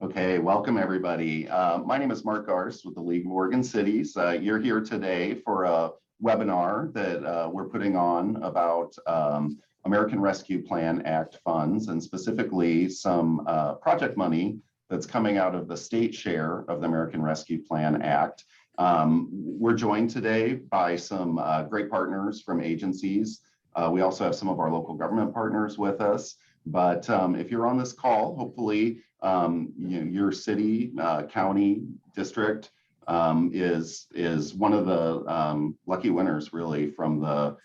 Okay, welcome everybody. My name is Mark Garst with the League of Oregon Cities. You're here today for a webinar that we're putting on about American Rescue Plan Act funds, and specifically some project money that's coming out of the state share of the American Rescue Plan Act. We're joined today by some great partners from agencies. We also have some of our local government partners with us. But if you're on this call, hopefully your city, county, district is one of the lucky winners, really, from the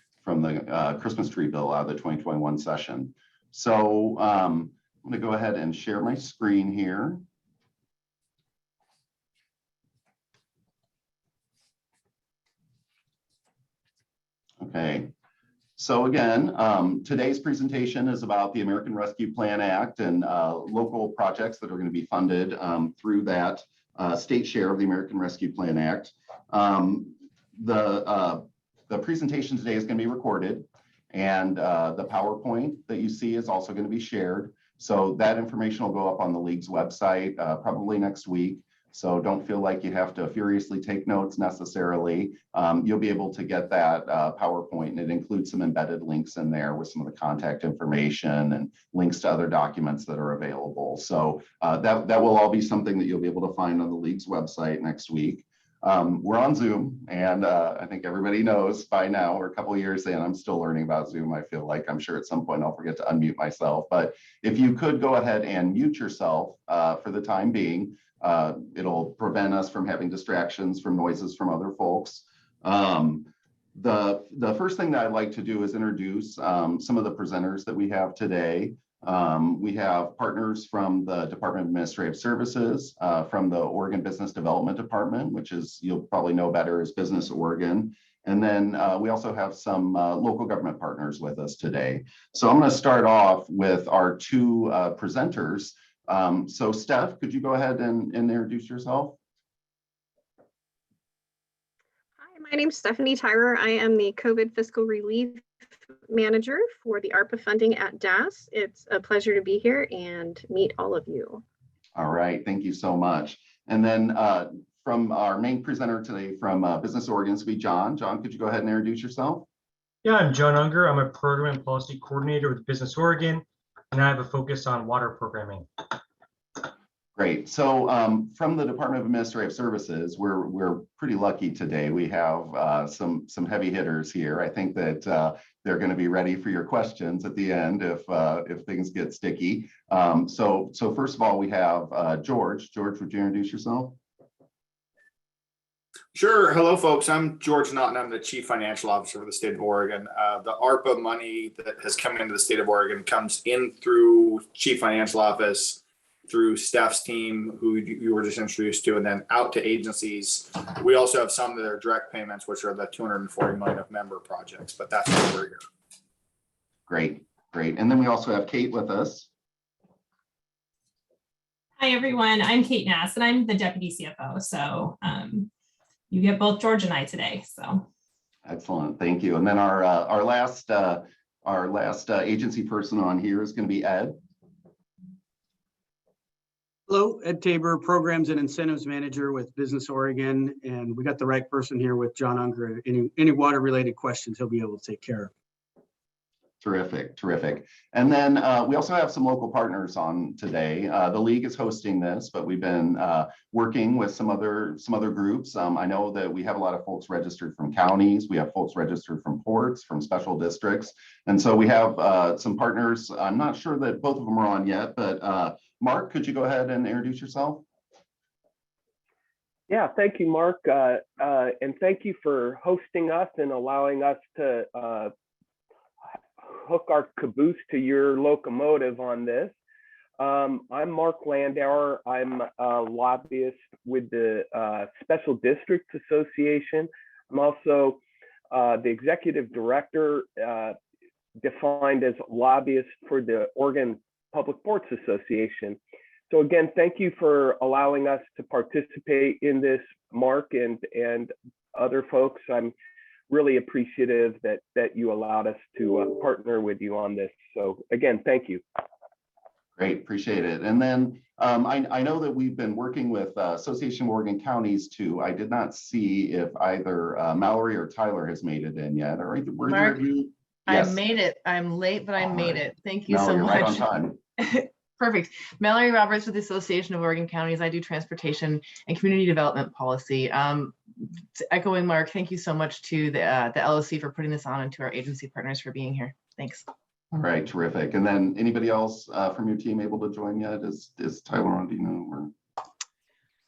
Christmas tree bill out of the 2021 session. So I'm going to go ahead and share my screen here. Okay. So again, today's presentation is about the American Rescue Plan Act and local projects that are going to be funded through that state share of the American Rescue Plan Act. The presentation today is going to be recorded, and the PowerPoint that you see is also going to be shared. So that information will go up on the League's website probably next week. So don't feel like you have to furiously take notes necessarily. You'll be able to get that PowerPoint, and it includes some embedded links in there with some of the contact information and links to other documents that are available. So that will all be something that you'll be able to find on the League's website next week. We're on Zoom, and I think everybody knows by now, we're a couple of years in, I'm still learning about Zoom. I feel like I'm sure at some point I'll forget to unmute myself. But if you could go ahead and mute yourself for the time being, it'll prevent us from having distractions from noises from other folks. The first thing that I'd like to do is introduce some of the presenters that we have today. We have partners from the Department of Administrative Services, from the Oregon Business Development Department, which is, you'll probably know better as Business Oregon. And then we also have some local government partners with us today. So I'm going to start off with our two presenters. So Steph, could you go ahead and introduce yourself? Hi, my name is Stephanie Tyrer. I am the COVID Fiscal Relief Manager for the ARPA funding at DAS. It's a pleasure to be here and meet all of you. All right, thank you so much. And then from our main presenter today from Business Oregon, this will be John. John, could you go ahead and introduce yourself? Yeah, I'm John Unger. I'm a Program and Policy Coordinator with Business Oregon, and I have a focus on water programming. Great. So from the Department of Administrative Services, we're pretty lucky today. We have some heavy hitters here. I think that they're going to be ready for your questions at the end if things get sticky. So first of all, we have George. George, would you introduce yourself? Sure. Hello, folks. I'm George Naughton. I'm the Chief Financial Officer for the state of Oregon. The ARPA money that has come into the state of Oregon comes in through Chief Financial Office, through staff's team, who you were just introduced to, and then out to agencies. We also have some that are direct payments, which are the 240 million of member projects, but that's why we're here. Great, great. And then we also have Kate with us. Hi, everyone. I'm Kate Nass, and I'm the Deputy CFO. So you get both George and I today. So Excellent, thank you. And then our last agency person on here is going to be Ed. Hello, Ed Tabor, Programs and Incentives Manager with Business Oregon, and we got the right person here with John Unger. Any water-related questions he'll be able to take care of. Terrific, terrific. And then we also have some local partners on today. The League is hosting this, but we've been working with some other groups. I know that we have a lot of folks registered from counties. We have folks registered from ports, from special districts. And so we have some partners. I'm not sure that both of them are on yet, but Mark, could you go ahead and introduce yourself? Yeah, thank you, Mark. And thank you for hosting us and allowing us to hook our caboose to your locomotive on this. I'm Mark Landauer. I'm a lobbyist with the Special Districts Association. I'm also the executive director, defined as lobbyist for the Oregon Public Ports Association. So again, thank you for allowing us to participate in this, Mark and other folks. I'm really appreciative that you allowed us to partner with you on this. So again, thank you. Great, appreciate it. And then I know that we've been working with Association of Oregon Counties too. I did not see if either Mallory or Tyler has made it in yet, or were either of you? Yes. I made it. I'm late, but I made it. Thank you No, so you're much. right on time. Perfect. Mallory Roberts with the Association of Oregon Counties. I do transportation and community development policy. Echoing Mark, thank you so much to the LOC for putting this on and to our agency partners for being here. Thanks. All right, terrific. And then anybody else from your team able to join yet? Is Tyler on, do you know? Or? I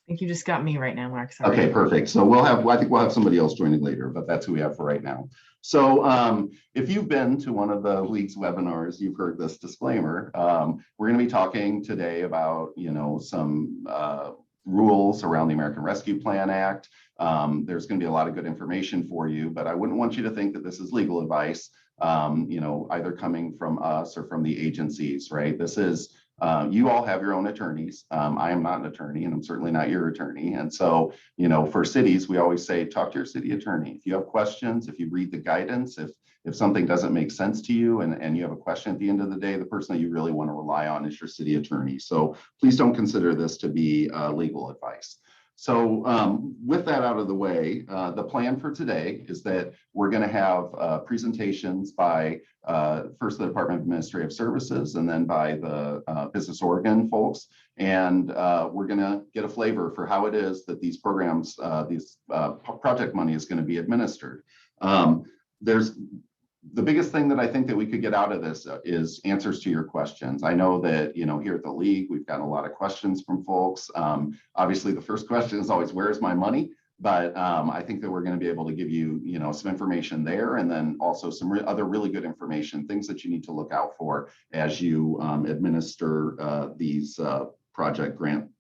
think you just got me right now, Mark. Sorry. Okay, perfect. So I think we'll have somebody else joining later, but that's who we have for right now. So if you've been to one of the league's webinars, you've heard this disclaimer. We're going to be talking today about, some rules around the American Rescue Plan Act. There's going to be a lot of good information for you, but I wouldn't want you to think that this is legal advice, either coming from us or from the agencies, right? This is, you all have your own attorneys. I am not an attorney, and I'm certainly not your attorney. And so, for cities, we always say, talk to your city attorney. If you have questions, if you read the guidance, if something doesn't make sense to you and you have a question at the end of the day, the person that you really want to rely on is your city attorney. So please don't consider this to be legal advice. So with that out of the way, the plan for today is that we're going to have presentations by first the Department of Administrative Services and then by the Business Oregon folks. And we're going to get a flavor for how it is that these programs, project money is going to be administered. The biggest thing that I think that we could get out of this is answers to your questions. I know that, here at the league, we've got a lot of questions from folks. Obviously, the first question is always, where's my money? But I think that we're going to be able to give you, some information there, and then also some other really good information, things that you need to look out for as you administer these project grant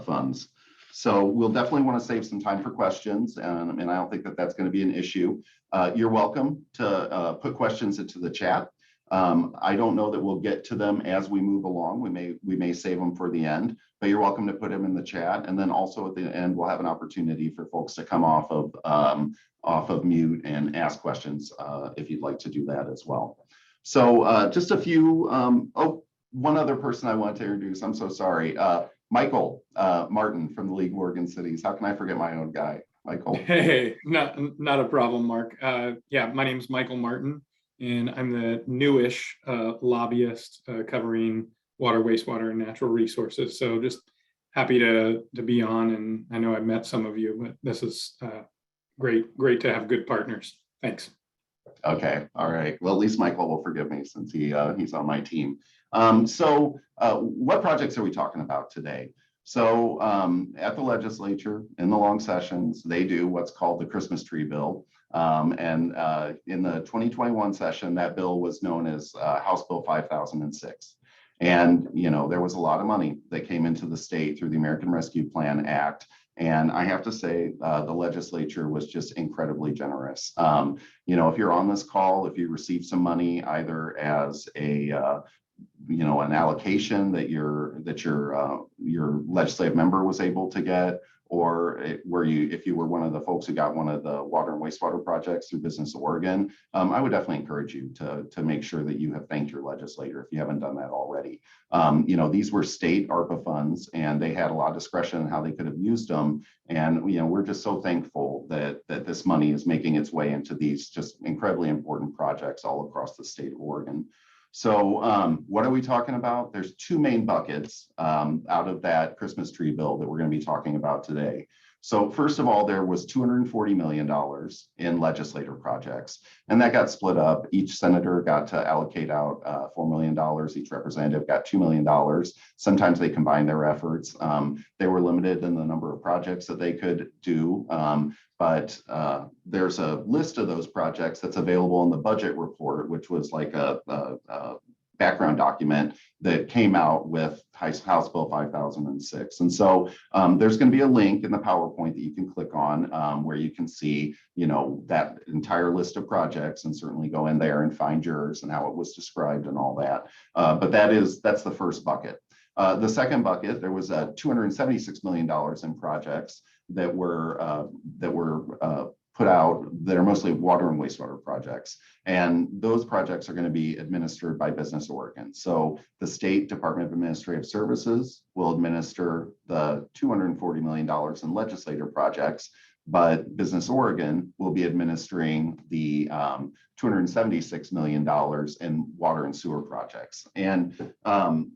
funds. So we'll definitely want to save some time for questions, and I don't think that that's going to be an issue. You're welcome to put questions into the chat. I don't know that we'll get to them as we move along. We may save them for the end, but you're welcome to put them in the chat. And then also at the end, we'll have an opportunity for folks to come off of mute and ask questions if you'd like to do that as well. So just a few. One other person I want to introduce. I'm so sorry. Michael Martin from the League of Oregon Cities. How can I forget my own guy, Michael? Hey, not a problem, Mark. Yeah, my name is Michael Martin, and I'm the newish lobbyist covering water, wastewater, and natural resources. So just happy to be on, and I know I've met some of you, but this is great to have good partners. Thanks. Okay, all right. Well, at least Michael will forgive me since he's on my team. So what projects are we talking about today? So at the legislature, in the long sessions, they do what's called the Christmas tree bill. And in the 2021 session, that bill was known as House Bill 5006. And, there was a lot of money that came into the state through the American Rescue Plan Act. And I have to say, the legislature was just incredibly generous. If you're on this call, if you receive some money, either as an allocation that your legislative member was able to get, or if you were one of the folks who got one of the water and wastewater projects through Business Oregon, I would definitely encourage you to make sure that you have thanked your legislator if you haven't done that already. These were state ARPA funds, and they had a lot of discretion in how they could have used them. And we're just so thankful that this money is making its way into these just incredibly important projects all across the state of Oregon. So what are we talking about? There's two main buckets out of that Christmas tree bill that we're going to be talking about today. So first of all, there was $240 million in legislator projects, and that got split up. Each senator got to allocate out $4 million. Each representative got $2 million. Sometimes they combined their efforts. They were limited in the number of projects that they could do. But there's a list of those projects that's available in the budget report, which was like a background document that came out with House Bill 5006. And so there's going to be a link in the PowerPoint that you can click on where you can see, that entire list of projects, and certainly go in there and find yours and how it was described and all that. But that's the first bucket. The second bucket, there was $276 million in projects that were put out that are mostly water and wastewater projects. And those projects are going to be administered by Business Oregon. So the State Department of Administrative Services will administer the $240 million in legislator projects, but Business Oregon will be administering the $276 million in water and sewer projects. And,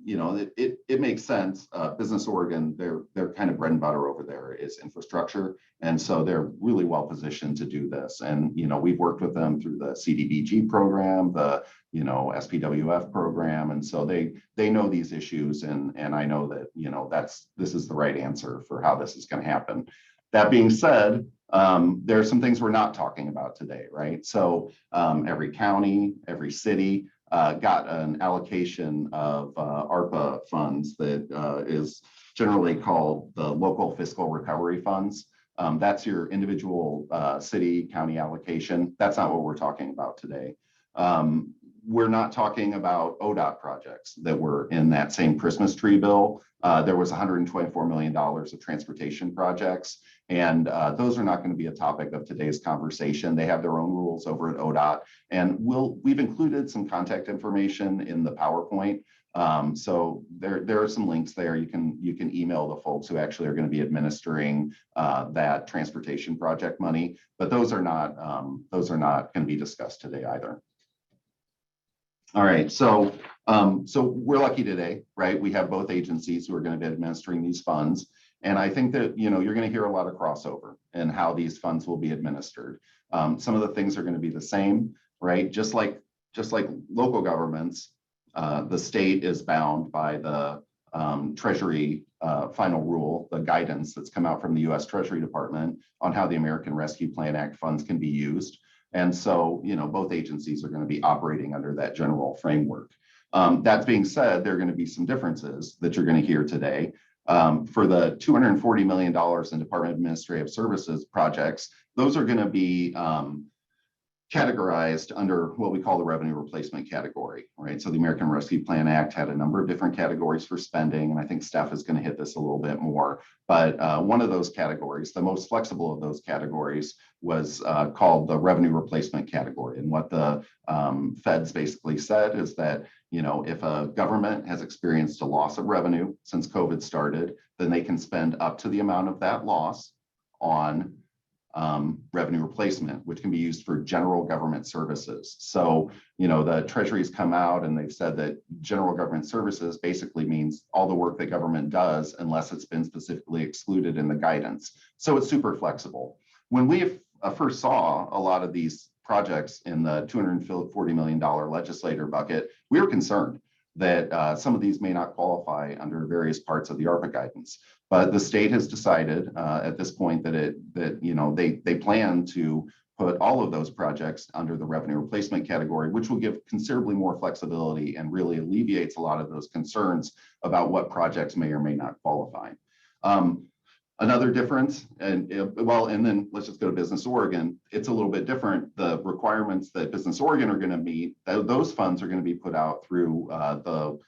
you know, it makes sense. Business Oregon, their kind of bread and butter over there is infrastructure. And so they're really well positioned to do this. And, you know, we've worked with them through the CDBG program, the, you know, SPWF program. And so they know these issues. And I know that, you know, this is the right answer for how this is going to happen. That being said, there are some things we're not talking about today, right? So every county, every city got an allocation of ARPA funds that is generally called the local fiscal recovery funds. That's your individual city, county allocation. That's not what we're talking about today. We're not talking about ODOT projects that were in that same Christmas tree bill. There was $124 million of transportation projects, and those are not going to be a topic of today's conversation. They have their own rules over at ODOT, and we've included some contact information in the PowerPoint. So there are some links there. You can email the folks who actually are going to be administering that transportation project money, but those are not going to be discussed today either. All right, so we're lucky today, right? We have both agencies who are going to be administering these funds, and I think that, you know, you're going to hear a lot of crossover in how these funds will be administered. Some of the things are going to be the same, right? Just like local governments, the state is bound by the Treasury final rule, the guidance that's come out from the U.S. Treasury Department on how the American Rescue Plan Act funds can be used. And so, you know, both agencies are going to be operating under that general framework. That being said, there are going to be some differences that you're going to hear today. For the $240 million in Department of Administrative Services projects, those are going to be categorized under what we call the revenue replacement category, right? So the American Rescue Plan Act had a number of different categories for spending, and I think Steph is going to hit this a little bit more. But one of those categories, the most flexible of those categories, was called the revenue replacement category. And what the feds basically said is that, you know, if a government has experienced a loss of revenue since COVID started, then they can spend up to the amount of that loss on revenue replacement, which can be used for general government services. So, you know, the Treasury's come out and they've said that general government services basically means all the work that government does unless it's been specifically excluded in the guidance. So it's super flexible. When we first saw a lot of these projects in the $240 million legislator bucket, we were concerned that some of these may not qualify under various parts of the ARPA guidance. But the state has decided at this point that you know, they plan to put all of those projects under the revenue replacement category, which will give considerably more flexibility and really alleviates a lot of those concerns about what projects may or may not qualify. Another difference, and then let's just go to Business Oregon. It's a little bit different. The requirements that Business Oregon are going to meet, those funds are going to be put out through the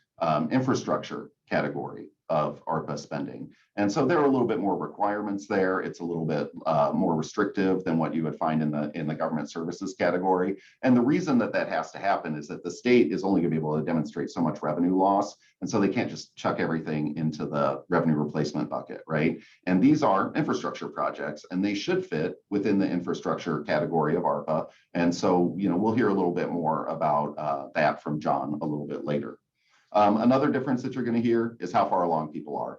infrastructure category of ARPA spending. And so there are a little bit more requirements there. It's a little bit more restrictive than what you would find in the government services category. And the reason that has to happen is that the state is only going to be able to demonstrate so much revenue loss. And so they can't just chuck everything into the revenue replacement bucket, right? And these are infrastructure projects, and they should fit within the infrastructure category of ARPA. And so, you know, we'll hear a little bit more about that from John a little bit later. Another difference that you're going to hear is how far along people are.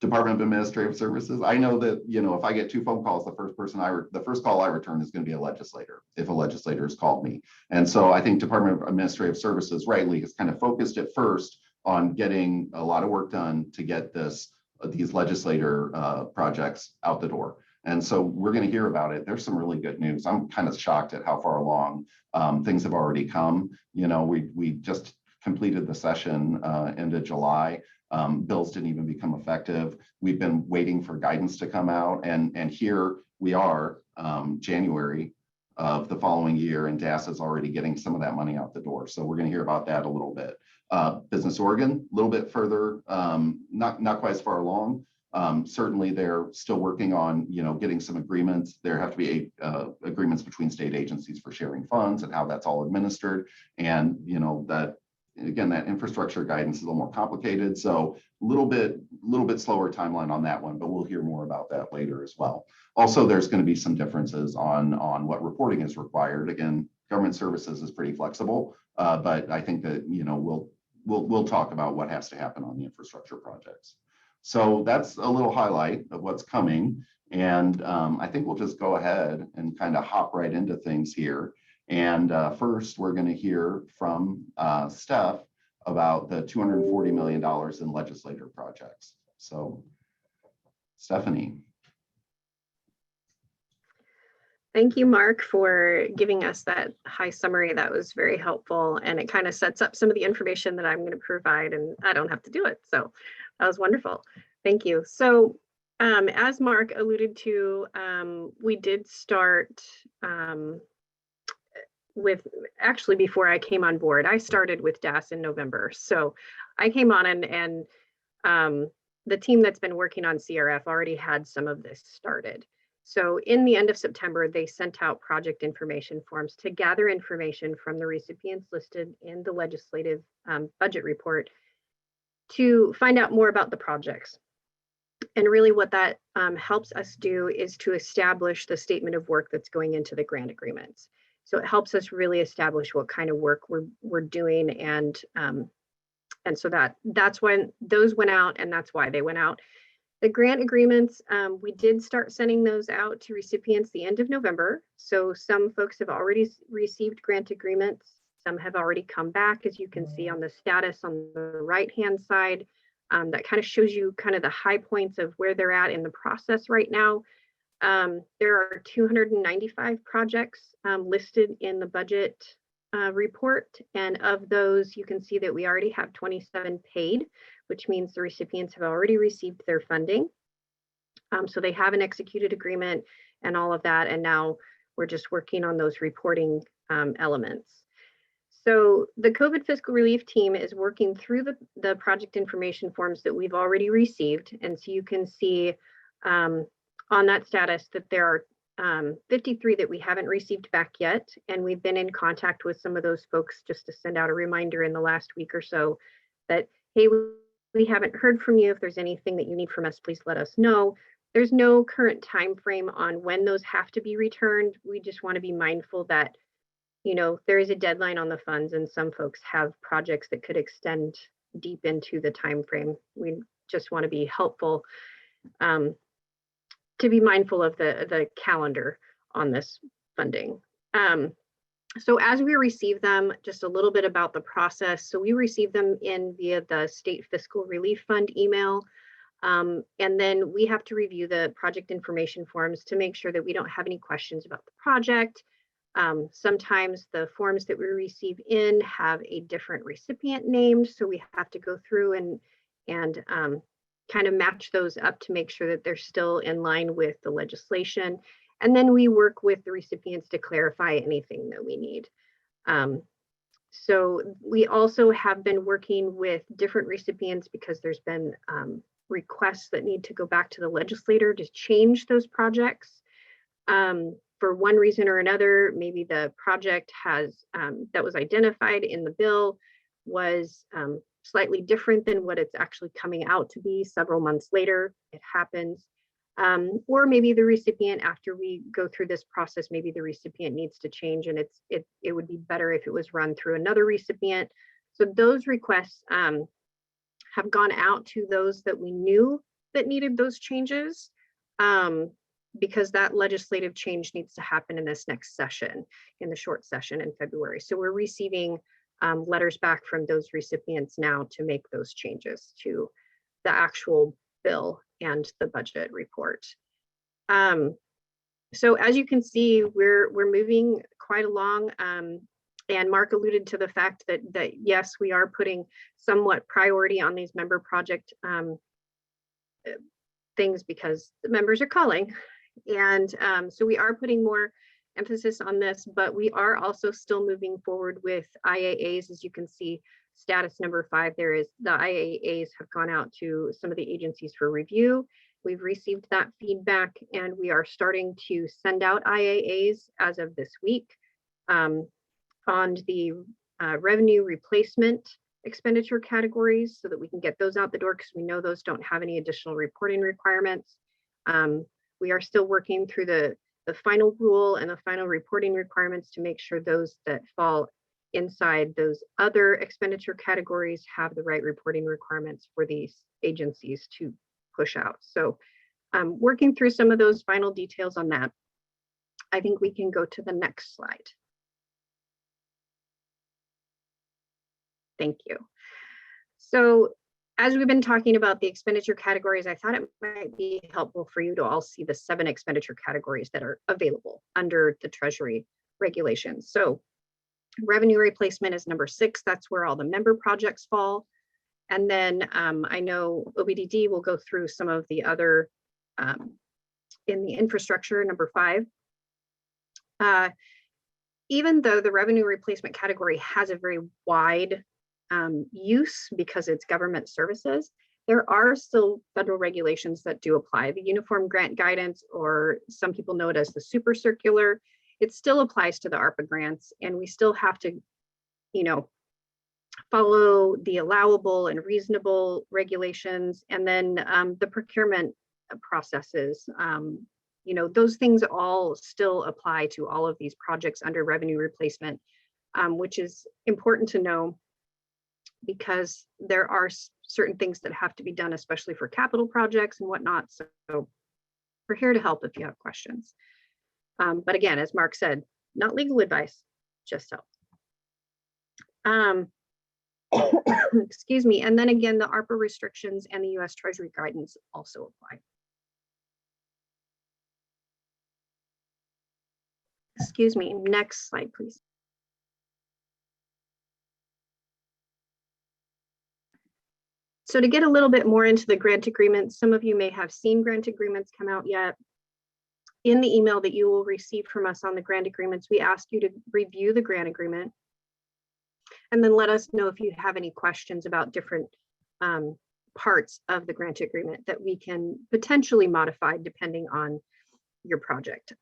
Department of Administrative Services. I know that, you know, if I get two phone calls, the first call I return is going to be a legislator, if a legislator has called me. And so I think Department of Administrative Services rightly has kind of focused at first on getting a lot of work done to get these legislator projects out the door. And so we're going to hear about it. There's some really good news. I'm kind of shocked at how far along things have already come. You know, we just completed the session end of July. Bills didn't even become effective. We've been waiting for guidance to come out, and here we are, January of the following year, and DAS is already getting some of that money out the door. So we're going to hear about that a little bit. Business Oregon, a little bit further, not quite as far along. Certainly, they're still working on, getting some agreements. There have to be agreements between state agencies for sharing funds and how that's all administered. And, that, again, that infrastructure guidance is a little more complicated. So a little bit slower timeline on that one, but we'll hear more about that later as well. Also, there's going to be some differences on what reporting is required. Again, government services is pretty flexible, but I think that, we'll talk about what has to happen on the infrastructure projects. So that's a little highlight of what's coming. And I think we'll just go ahead and kind of hop right into things here. And first, we're going to hear from Steph about the $240 million in legislator projects. So, Stephanie. Thank you, Mark, for giving us that high summary. That was very helpful. And it kind of sets up some of the information that I'm going to provide, and I don't have to do it. So that was wonderful. Thank you. So as Mark alluded to, we did start with, actually before I came on board, I started with DAS in November. So I came on and the team that's been working on CRF already had some of this started. So in the end of September, they sent out project information forms to gather information from the recipients listed in the legislative budget report to find out more about the projects. And really what that helps us do is to establish the statement of work that's going into the grant agreements. So it helps us really establish what kind of work we're doing, and so that's when those went out, and that's why they went out. The grant agreements, we did start sending those out to recipients the end of November. So some folks have already received grant agreements. Some have already come back, as you can see on the status on the right-hand side. That kind of shows you kind of the high points of where they're at in the process right now. There are 295 projects listed in the budget report. And of those, you can see that we already have 27 paid, which means the recipients have already received their funding. So they have an executed agreement and all of that. And now we're just working on those reporting elements. So the COVID fiscal relief team is working through the project information forms that we've already received. And so you can see on that status that there are 53 that we haven't received back yet. And we've been in contact with some of those folks just to send out a reminder in the last week or so that, hey, we haven't heard from you. If there's anything that you need from us, please let us know. There's no current time frame on when those have to be returned. We just want to be mindful that, there is a deadline on the funds, and some folks have projects that could extend deep into the time frame. We just want to be helpful to be mindful of the calendar on this funding. So as we receive them, just a little bit about the process. So we receive them in via the State Fiscal Relief Fund email. And then we have to review the project information forms to make sure that we don't have any questions about the project. Sometimes the forms that we receive in have a different recipient named, so we have to go through and kind of match those up to make sure that they're still in line with the legislation. And then we work with the recipients to clarify anything that we need. So we also have been working with different recipients because there's been requests that need to go back to the legislator to change those projects. For one reason or another, maybe the project has that was identified in the bill was slightly different than what it's actually coming out to be several months later. It happens. Or maybe the recipient, after we go through this process, maybe the recipient needs to change, and it would be better if it was run through another recipient. So those requests have gone out to those that we knew that needed those changes, because that legislative change needs to happen in this next session, in the short session in February. So we're receiving letters back from those recipients now to make those changes to the actual bill and the budget report. So as you can see, we're moving quite along. And Mark alluded to the fact that yes, we are putting somewhat priority on these member project things because the members are calling. And so we are putting more emphasis on this, but we are also still moving forward with IAAs. As you can see, status number 5 there is the IAAs have gone out to some of the agencies for review. We've received that feedback and we are starting to send out IAAs as of this week on the revenue replacement expenditure categories so that we can get those out the door because we know those don't have any additional reporting requirements. We are still working through the final rule and the final reporting requirements to make sure those that fall inside those other expenditure categories have the right reporting requirements for these agencies to push out. So working through some of those final details on that. I think we can go to the next slide. Thank you. So as we've been talking about the expenditure categories, I thought it might be helpful for you to all see the 7 expenditure categories that are available under the Treasury regulations. So revenue replacement is number 6. That's where all the member projects fall. And then I know OBDD will go through some of the other in the infrastructure, number 5. Even though the revenue replacement category has a very wide use because it's government services, there are still federal regulations that do apply. The Uniform Grant Guidance, or some people know it as the Super Circular, it still applies to the ARPA grants, and we still have to, you know, follow the allowable and reasonable regulations, and then the procurement processes. You know, those things all still apply to all of these projects under revenue replacement, which is important to know because there are certain things that have to be done, especially for capital projects and whatnot. So we're here to help if you have questions. But again, as Mark said, not legal advice, just help. Excuse me. And then again, the ARPA restrictions and the US Treasury guidance also apply. Excuse me, next slide, please. So to get a little bit more into the grant agreements, some of you may have seen grant agreements come out yet. In the email that you will receive from us on the grant agreements, we ask you to review the grant agreement and then let us know if you have any questions about different parts of the grant agreement that we can potentially modify depending on your project.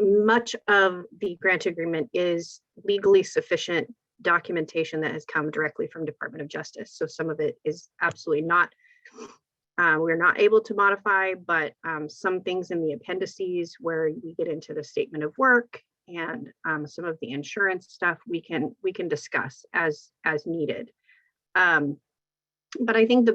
Much of the grant agreement is legally sufficient documentation that has come directly from Department of Justice. So some of it is absolutely not, we're not able to modify, but some things in the appendices where we get into the statement of work and some of the insurance stuff we can discuss as needed. But I think the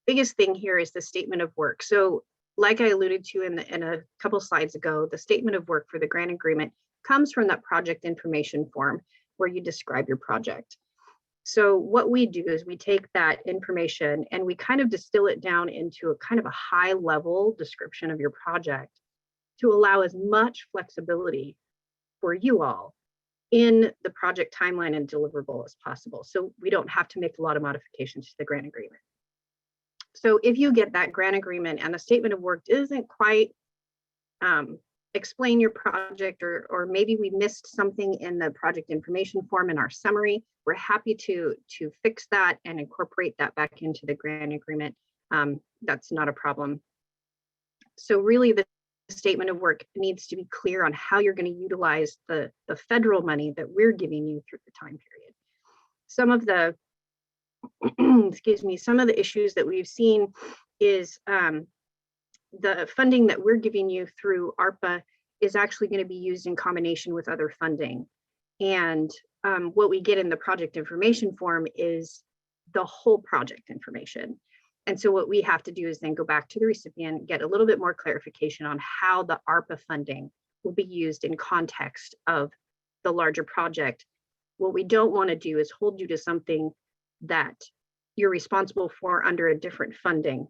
biggest thing here is the statement of work. So like I alluded to in a couple slides ago, the statement of work for the grant agreement comes from that project information form where you describe your project. So what we do is we take that information and we kind of distill it down into a kind of a high level description of your project to allow as much flexibility for you all in the project timeline and deliverable as possible. So we don't have to make a lot of modifications to the grant agreement. So if you get that grant agreement and the statement of work isn't quite explain your project, or maybe we missed something in the project information form in our summary, we're happy to fix that and incorporate that back into the grant agreement. That's not a problem. So really the statement of work needs to be clear on how you're going to utilize the federal money that we're giving you through the time period. Some of the excuse me, some of the issues that we've seen is the funding that we're giving you through ARPA is actually going to be used in combination with other funding. And what we get in the project information form is the whole project information. And so what we have to do is then go back to the recipient, get a little bit more clarification on how the ARPA funding will be used in context of the larger project. What we don't want to do is hold you to something that you're responsible for under a different funding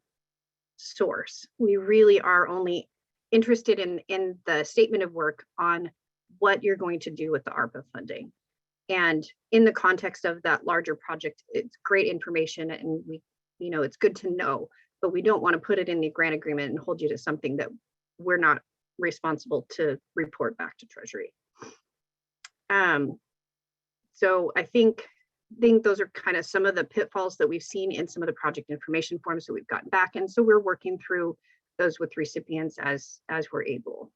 source. We really are only interested in the statement of work on what you're going to do with the ARPA funding. And in the context of that larger project, it's great information and we, you know, it's good to know, but we don't want to put it in the grant agreement and hold you to something that we're not responsible to report back to Treasury. So I think those are kind of some of the pitfalls that we've seen in some of the project information forms that we've gotten back. And so we're working through those with recipients as we're able.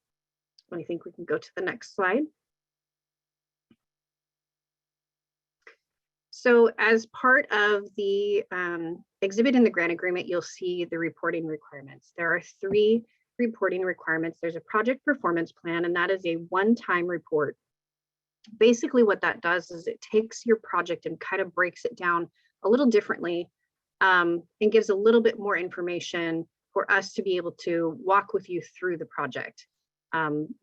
I think we can go to the next slide. So as part of the exhibit in the grant agreement, you'll see the reporting requirements. There are 3 reporting requirements. There's a project performance plan, and that is a one-time report. Basically what that does is it takes your project and kind of breaks it down a little differently, and gives a little bit more information for us to be able to walk with you through the project.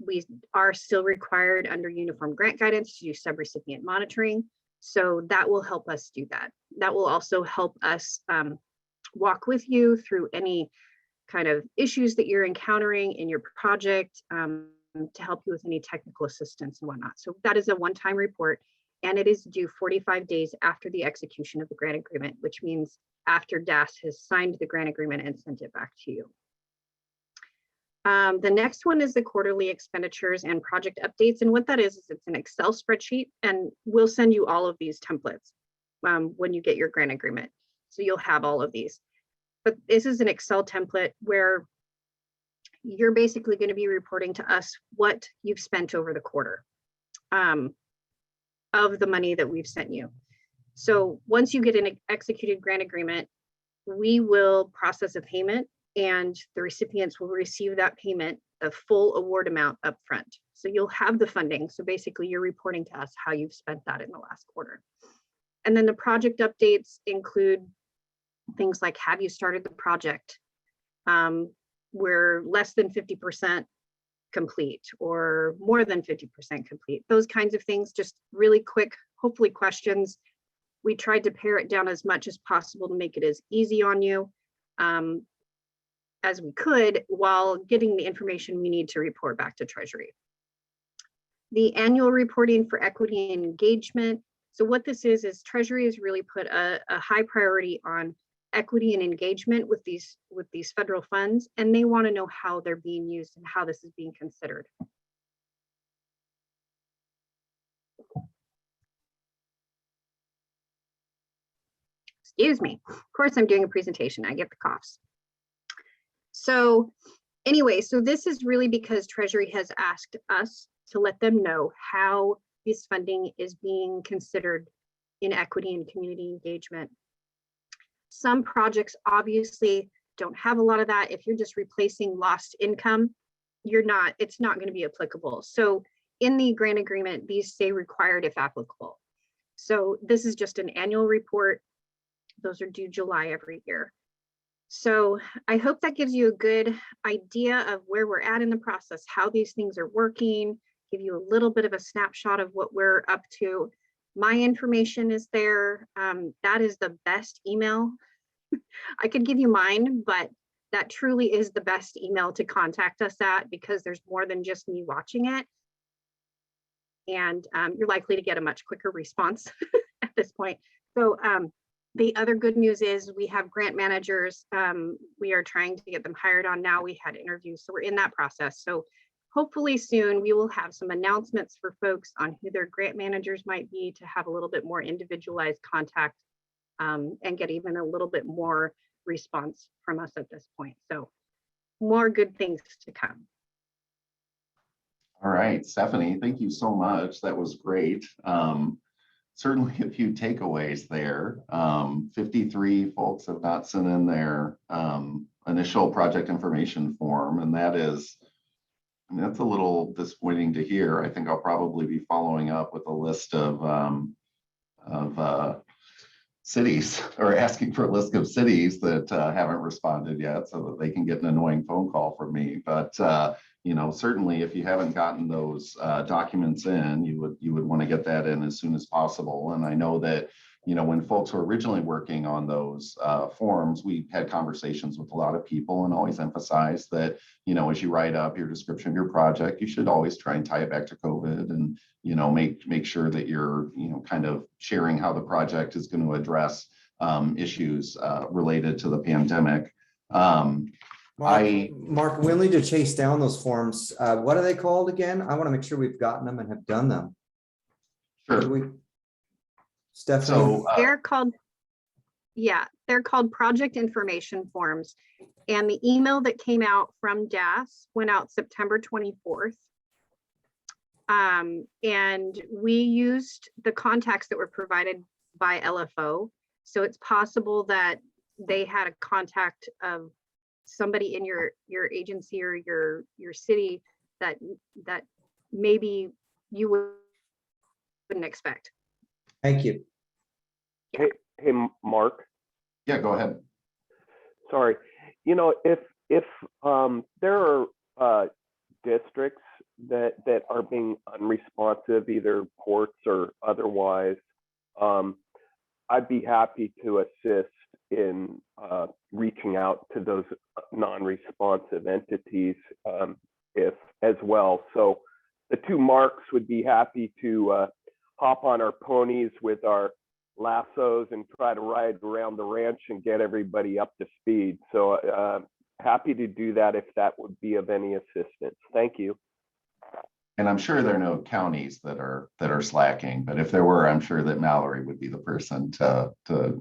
We are still required under uniform grant guidance to do subrecipient monitoring. So that will help us do that. That will also help us walk with you through any kind of issues that you're encountering in your project, to help you with any technical assistance and whatnot. So that is a one-time report, and it is due 45 days after the execution of the grant agreement, which means after DAS has signed the grant agreement and sent it back to you. The next one is the quarterly expenditures and project updates. And what that is it's an Excel spreadsheet, and we'll send you all of these templates when you get your grant agreement. So you'll have all of these. But this is an Excel template where you're basically going to be reporting to us what you've spent over the quarter of the money that we've sent you. So once you get an executed grant agreement, we will process a payment, and the recipients will receive that payment, the full award amount up front. So you'll have the funding. So basically you're reporting to us how you've spent that in the last quarter. And then the project updates include things like, have you started the project? We're less than 50% complete or more than 50% complete. Those kinds of things, just really quick, hopefully questions. We tried to pare it down as much as possible to make it as easy on you as we could, while getting the information we need to report back to Treasury. The annual reporting for equity and engagement. So what this is Treasury has really put a high priority on equity and engagement with these federal funds, and they want to know how they're being used and how this is being considered. Excuse me. Of course, I'm doing a presentation. I get the coughs. So anyway, so this is really because Treasury has asked us to let them know how this funding is being considered in equity and community engagement. Some projects obviously don't have a lot of that. If you're just replacing lost income, it's not going to be applicable. So in the grant agreement, these say required if applicable. So this is just an annual report. Those are due July every year. So I hope that gives you a good idea of where we're at in the process, how these things are working, give you a little bit of a snapshot of what we're up to. My information is there. That is the best email. I could give you mine, but that truly is the best email to contact us at, because there's more than just me watching it. And you're likely to get a much quicker response at this point. So the other good news is we have grant managers. We are trying to get them hired on now. We had interviews, so we're in that process. So hopefully soon we will have some announcements for folks on who their grant managers might be, to have a little bit more individualized contact and get even a little bit more response from us at this point. So more good things to come. All right, Stephanie, thank you so much. That was great. Certainly a few takeaways there. 53 folks have not sent in their initial project information form, and that's a little disappointing to hear. I think I'll probably be following up with a list of cities, or asking for a list of cities that haven't responded yet, so that they can get an annoying phone call from me. But certainly if you haven't gotten those documents in, you would want to get that in as soon as possible. And I know that when folks were originally working on those forms, we had conversations with a lot of people, and always emphasized that as you write up your description of your project, you should always try and tie it back to COVID, and make sure that you're kind of sharing how the project is going to address issues related to the pandemic. Mark, we'll need to chase down those forms. What are they called again? I want to make sure we've gotten them and have done them. Sure. Stephanie? So, They're called, yeah, they're called project information forms. And the email that came out from DAS went out September 24th. And we used the contacts that were provided by LFO. So it's possible that they had a contact of somebody in your agency or your city that maybe you wouldn't expect. Thank you. Hey, Mark. yeah, go ahead. Sorry. You know, if there are districts that are being unresponsive, either ports or otherwise, I'd be happy to assist in reaching out to those non-responsive entities if as well. So the two Marks would be happy to hop on our ponies with our lassos and try to ride around the ranch and get everybody up to speed. So happy to do that if that would be of any assistance. Thank you. And I'm sure there are no counties that are slacking, but if there were, I'm sure that Mallory would be the person to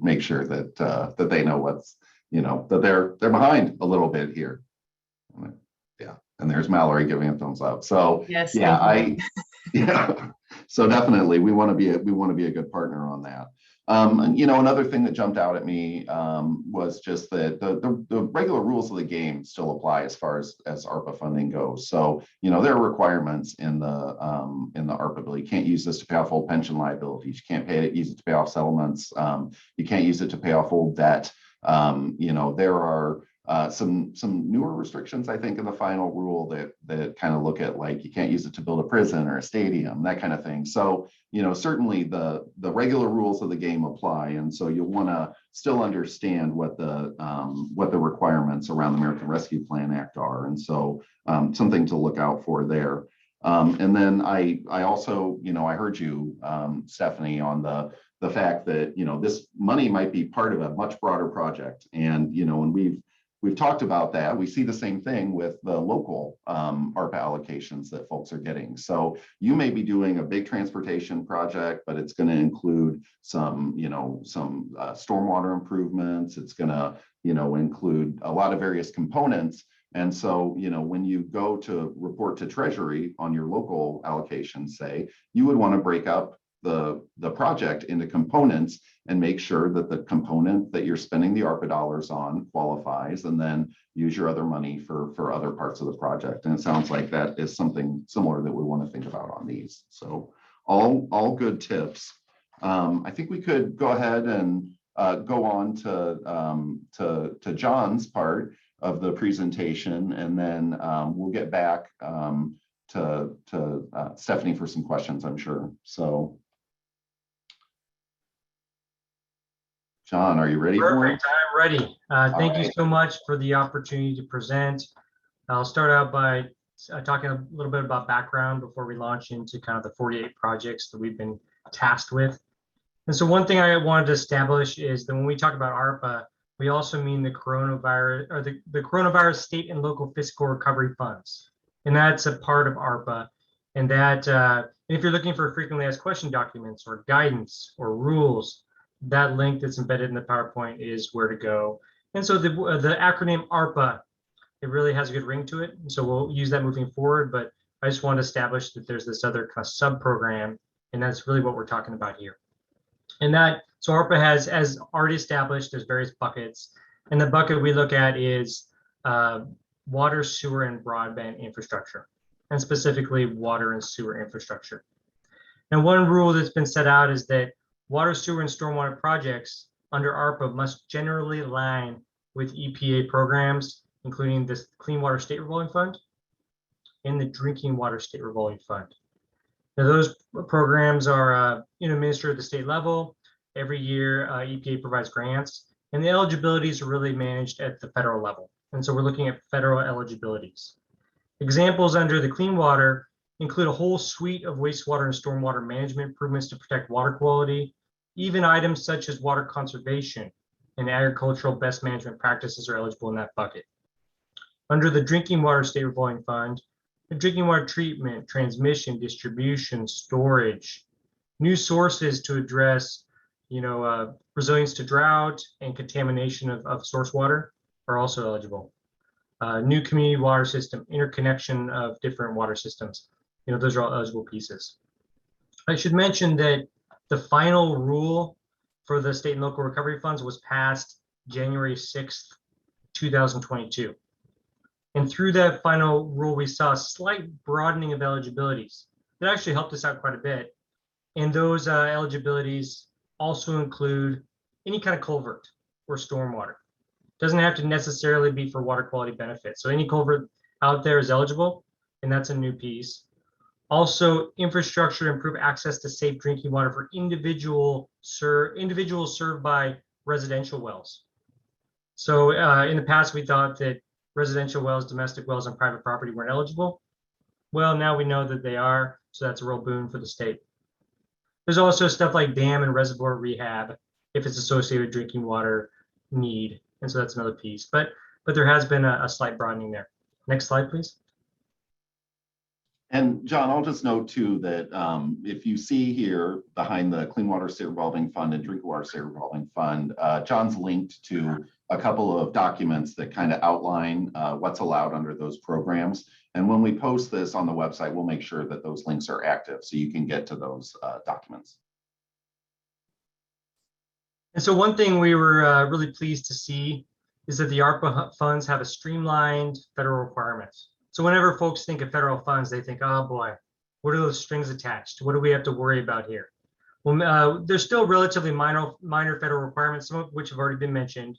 make sure that that they know what's, that they're behind a little bit here. Yeah, and there's Mallory giving a thumbs up. So Yes. yeah, yeah. So definitely we want to be a good partner on that. And another thing that jumped out at me was just that the regular rules of the game still apply as far as ARPA funding goes. So there are requirements in the ARPA bill. You can't use this to pay off old pension liabilities. You can't use it to pay off settlements. You can't use it to pay off old debt. There are some newer restrictions, I think, in the final rule that kind of look at, like, you can't use it to build a prison or a stadium, that kind of thing. So certainly the regular rules of the game apply, and so you'll want to still understand what the requirements around the American Rescue Plan Act are, and so something to look out for there. And then I also I heard you, Stephanie, on the fact that this money might be part of a much broader project, and and we've talked about that. We see the same thing with the local ARPA allocations that folks are getting. So you may be doing a big transportation project, but it's going to include some stormwater improvements. It's going to include a lot of various components. And so when you go to report to Treasury on your local allocations, say, you would want to break up the project into components and make sure that the component that you're spending the ARPA dollars on qualifies, and then use your other money for other parts of the project. And it sounds like that is something similar that we want to think about on these. So all good tips. I think we could go ahead and go on to John's part of the presentation, and then we'll get back to Stephanie for some questions, I'm sure. So John, are you ready? Perfect, I'm ready. Thank you so much for the opportunity to present. I'll start out by talking a little bit about background before we launch into kind of the 48 projects that we've been tasked with. And so one thing I wanted to establish is that when we talk about ARPA, we also mean the coronavirus, or the coronavirus state and local fiscal recovery funds. And that's a part of ARPA. And that if you're looking for frequently asked question documents or guidance or rules, that link that's embedded in the PowerPoint is where to go. And so the acronym ARPA, it really has a good ring to it. And so we'll use that moving forward, but I just want to establish that there's this other kind of sub-program, and that's really what we're talking about here. And so ARPA has, as already established, there's various buckets. And the bucket we look at is water, sewer, and broadband infrastructure, and specifically water and sewer infrastructure. And one rule that's been set out is that water, sewer, and stormwater projects under ARPA must generally align with EPA programs, including this Clean Water State Revolving Fund and the Drinking Water State Revolving Fund. Now, those programs are administered at the state level. Every year, EPA provides grants, and the eligibilities are really managed at the federal level. And so we're looking at federal eligibilities. Examples under the Clean Water include a whole suite of wastewater and stormwater management improvements to protect water quality. Even items such as water conservation and agricultural best management practices are eligible in that bucket. Under the Drinking Water State Revolving Fund, the drinking water treatment, transmission, distribution, storage, new sources to address, resilience to drought and contamination of source water are also eligible. New community water system, interconnection of different water systems, those are all eligible pieces. I should mention that the final rule for the state and local recovery funds was passed January 6th, 2022. And through that final rule, we saw a slight broadening of eligibilities. That actually helped us out quite a bit. And those eligibilities also include any kind of culvert or stormwater. Doesn't have to necessarily be for water quality benefits. So any culvert out there is eligible, and that's a new piece. Also, infrastructure to improve access to safe drinking water for individuals served by residential wells. So in the past, we thought that residential wells, domestic wells on private property weren't eligible. Well, now we know that they are, so that's a real boon for the state. There's also stuff like dam and reservoir rehab if it's associated with drinking water need, and so that's another piece. But there has been a slight broadening there. Next slide, please. And John, I'll just note too that if you see here behind the Clean Water State Revolving Fund and Drinking Water State Revolving Fund, John's linked to a couple of documents that kind of outline what's allowed under those programs. And when we post this on the website, we'll make sure that those links are active so you can get to those documents. And so one thing we were really pleased to see is that the ARPA funds have a streamlined federal requirements. So whenever folks think of federal funds, they think, oh boy, what are those strings attached? What do we have to worry about here? Well, there's still relatively minor federal requirements, some of which have already been mentioned.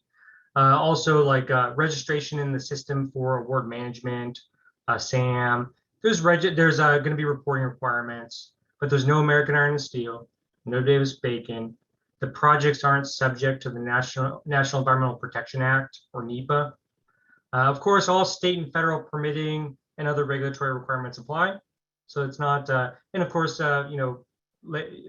Also like registration in the system for award management, SAM. There's going to be reporting requirements, but there's no American Iron and Steel, no Davis-Bacon. The projects aren't subject to the National Environmental Protection Act or NEPA. Of course, all state and federal permitting and other regulatory requirements apply. So it's not, and of course,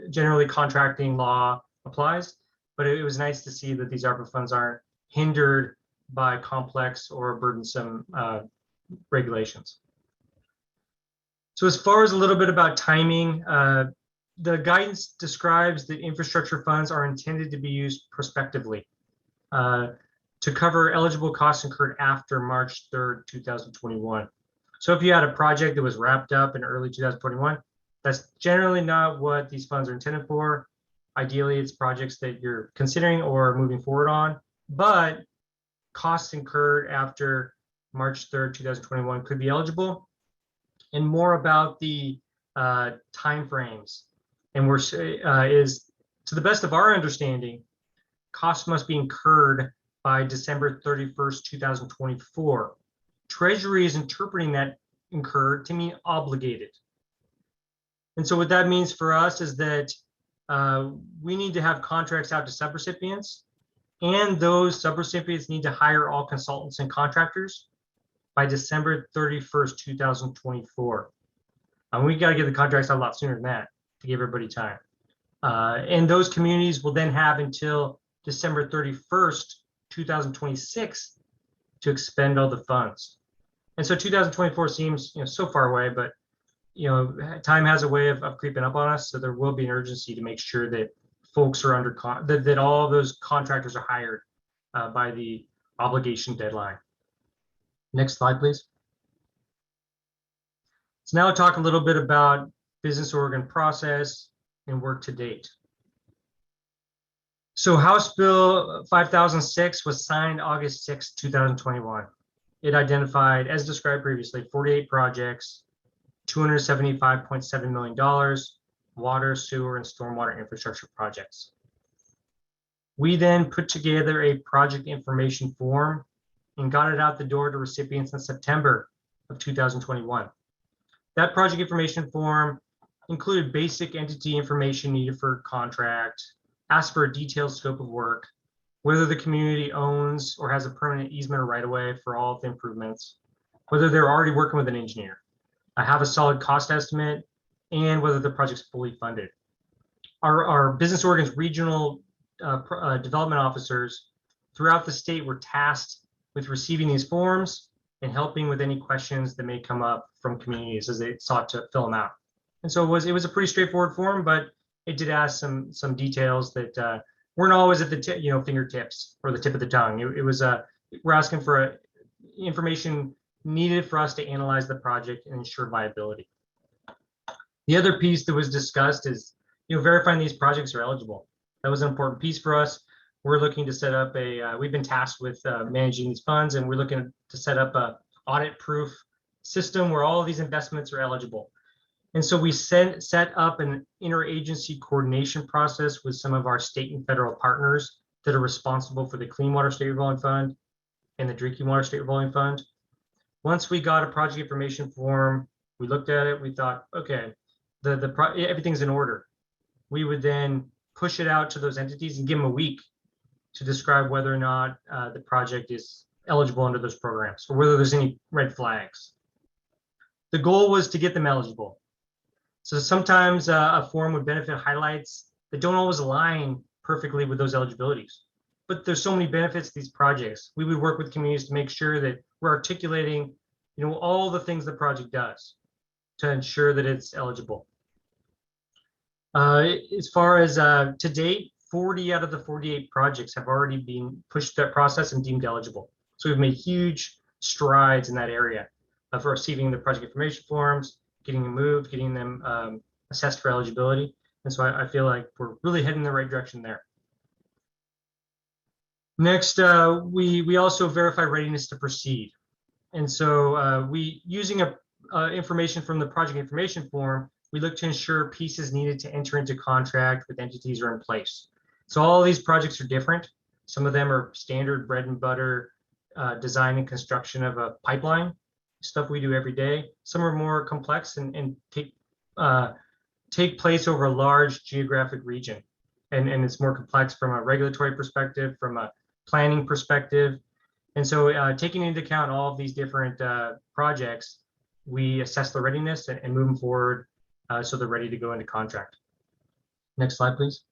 generally contracting law applies, but it was nice to see that these ARPA funds aren't hindered by complex or burdensome regulations. So as far as a little bit about timing, the guidance describes that infrastructure funds are intended to be used prospectively to cover eligible costs incurred after March 3rd, 2021. So if you had a project that was wrapped up in early 2021, that's generally not what these funds are intended for. Ideally, it's projects that you're considering or moving forward on, but costs incurred after March 3rd, 2021 could be eligible. And more about the timeframes. And is to the best of our understanding, costs must be incurred by December 31st, 2024. Treasury is interpreting that incurred to mean obligated. And so what that means for us is that we need to have contracts out to subrecipients, and those subrecipients need to hire all consultants and contractors by December 31st, 2024. And we got to get the contracts out a lot sooner than that to give everybody time. And those communities will then have until December 31st, 2026 to expend all the funds. And so 2024 seems so far away, but time has a way of creeping up on us. So there will be an urgency to make sure that folks are under that all of those contractors are hired by the obligation deadline. Next slide, please. So now I'll talk a little bit about Business Oregon process and work to date. So House Bill 5006 was signed August 6, 2021. It identified, as described previously, 48 projects, $275.7 million, water, sewer, and stormwater infrastructure projects. We then put together a project information form and got it out the door to recipients in September of 2021. That project information form included basic entity information needed for contract, asked for a detailed scope of work, whether the community owns or has a permanent easement or right-of-way for all of the improvements, whether they're already working with an engineer, have a solid cost estimate, and whether the project's fully funded. Our Business Oregon's regional development officers throughout the state were tasked with receiving these forms and helping with any questions that may come up from communities as they sought to fill them out. And so it was a pretty straightforward form, but it did ask some details that weren't always at the fingertips or the tip of the tongue. It was we're asking for information needed for us to analyze the project and ensure viability. The other piece that was discussed is verifying these projects are eligible. That was an important piece for us. We're looking to set up we've been tasked with managing these funds, and we're looking to set up a audit-proof system where all of these investments are eligible. And so we set up an interagency coordination process with some of our state and federal partners that are responsible for the Clean Water State Revolving Fund and the Drinking Water State Revolving Fund. Once we got a project information form, we looked at it, we thought, okay, everything's in order. We would then push it out to those entities and give them a week to describe whether or not the project is eligible under those programs or whether there's any red flags. The goal was to get them eligible. So sometimes a form would benefit highlights that don't always align perfectly with those eligibilities. But there's so many benefits to these projects. We would work with communities to make sure that we're articulating, all the things the project does to ensure that it's eligible. As far as to date, 40 out of the 48 projects have already been pushed through that process and deemed eligible. So we've made huge strides in that area of receiving the project information forms, getting them moved, getting them assessed for eligibility. And so I feel like we're really heading in the right direction there. Next, we also verify readiness to proceed. And so using information from the project information form, we look to ensure pieces needed to enter into contract with entities are in place. So all of these projects are different. Some of them are standard bread and butter design and construction of a pipeline, stuff we do every day. Some are more complex and take place over a large geographic region. And it's more complex from a regulatory perspective, from a planning perspective. And so taking into account all of these different projects, we assess the readiness and move them forward so they're ready to go into contract. Next slide, please.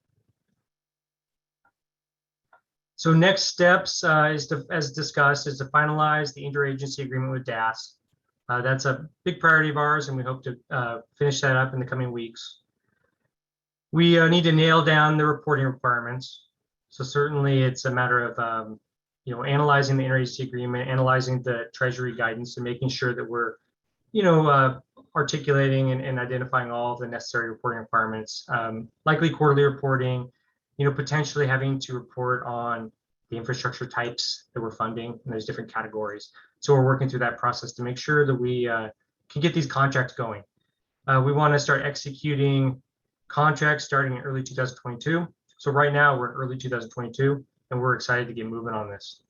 So next steps as discussed, is to finalize the interagency agreement with DAS. That's a big priority of ours, and we hope to finish that up in the coming weeks. We need to nail down the reporting requirements. So certainly it's a matter of analyzing the interagency agreement, analyzing the Treasury guidance, and making sure that we're articulating and identifying all of the necessary reporting requirements, likely quarterly reporting, potentially having to report on the infrastructure types that we're funding in those different categories. So we're working through that process to make sure that we can get these contracts going. We want to start executing contracts starting in early 2022. So right now we're in early 2022, and we're excited to get moving on this.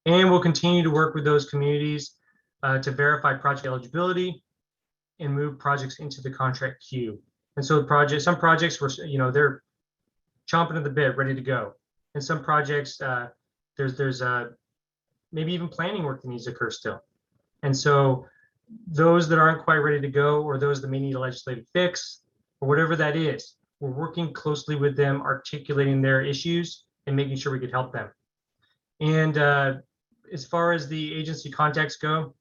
And we'll continue to work with those communities to verify project eligibility and move projects into the contract queue. And so some projects were, they're chomping at the bit, ready to go. And some projects, there's maybe even planning work that needs to occur still. And so those that aren't quite ready to go, or those that may need a legislative fix, or whatever that is, we're working closely with them, articulating their issues and making sure we could help them. And as far as the agency contacts go,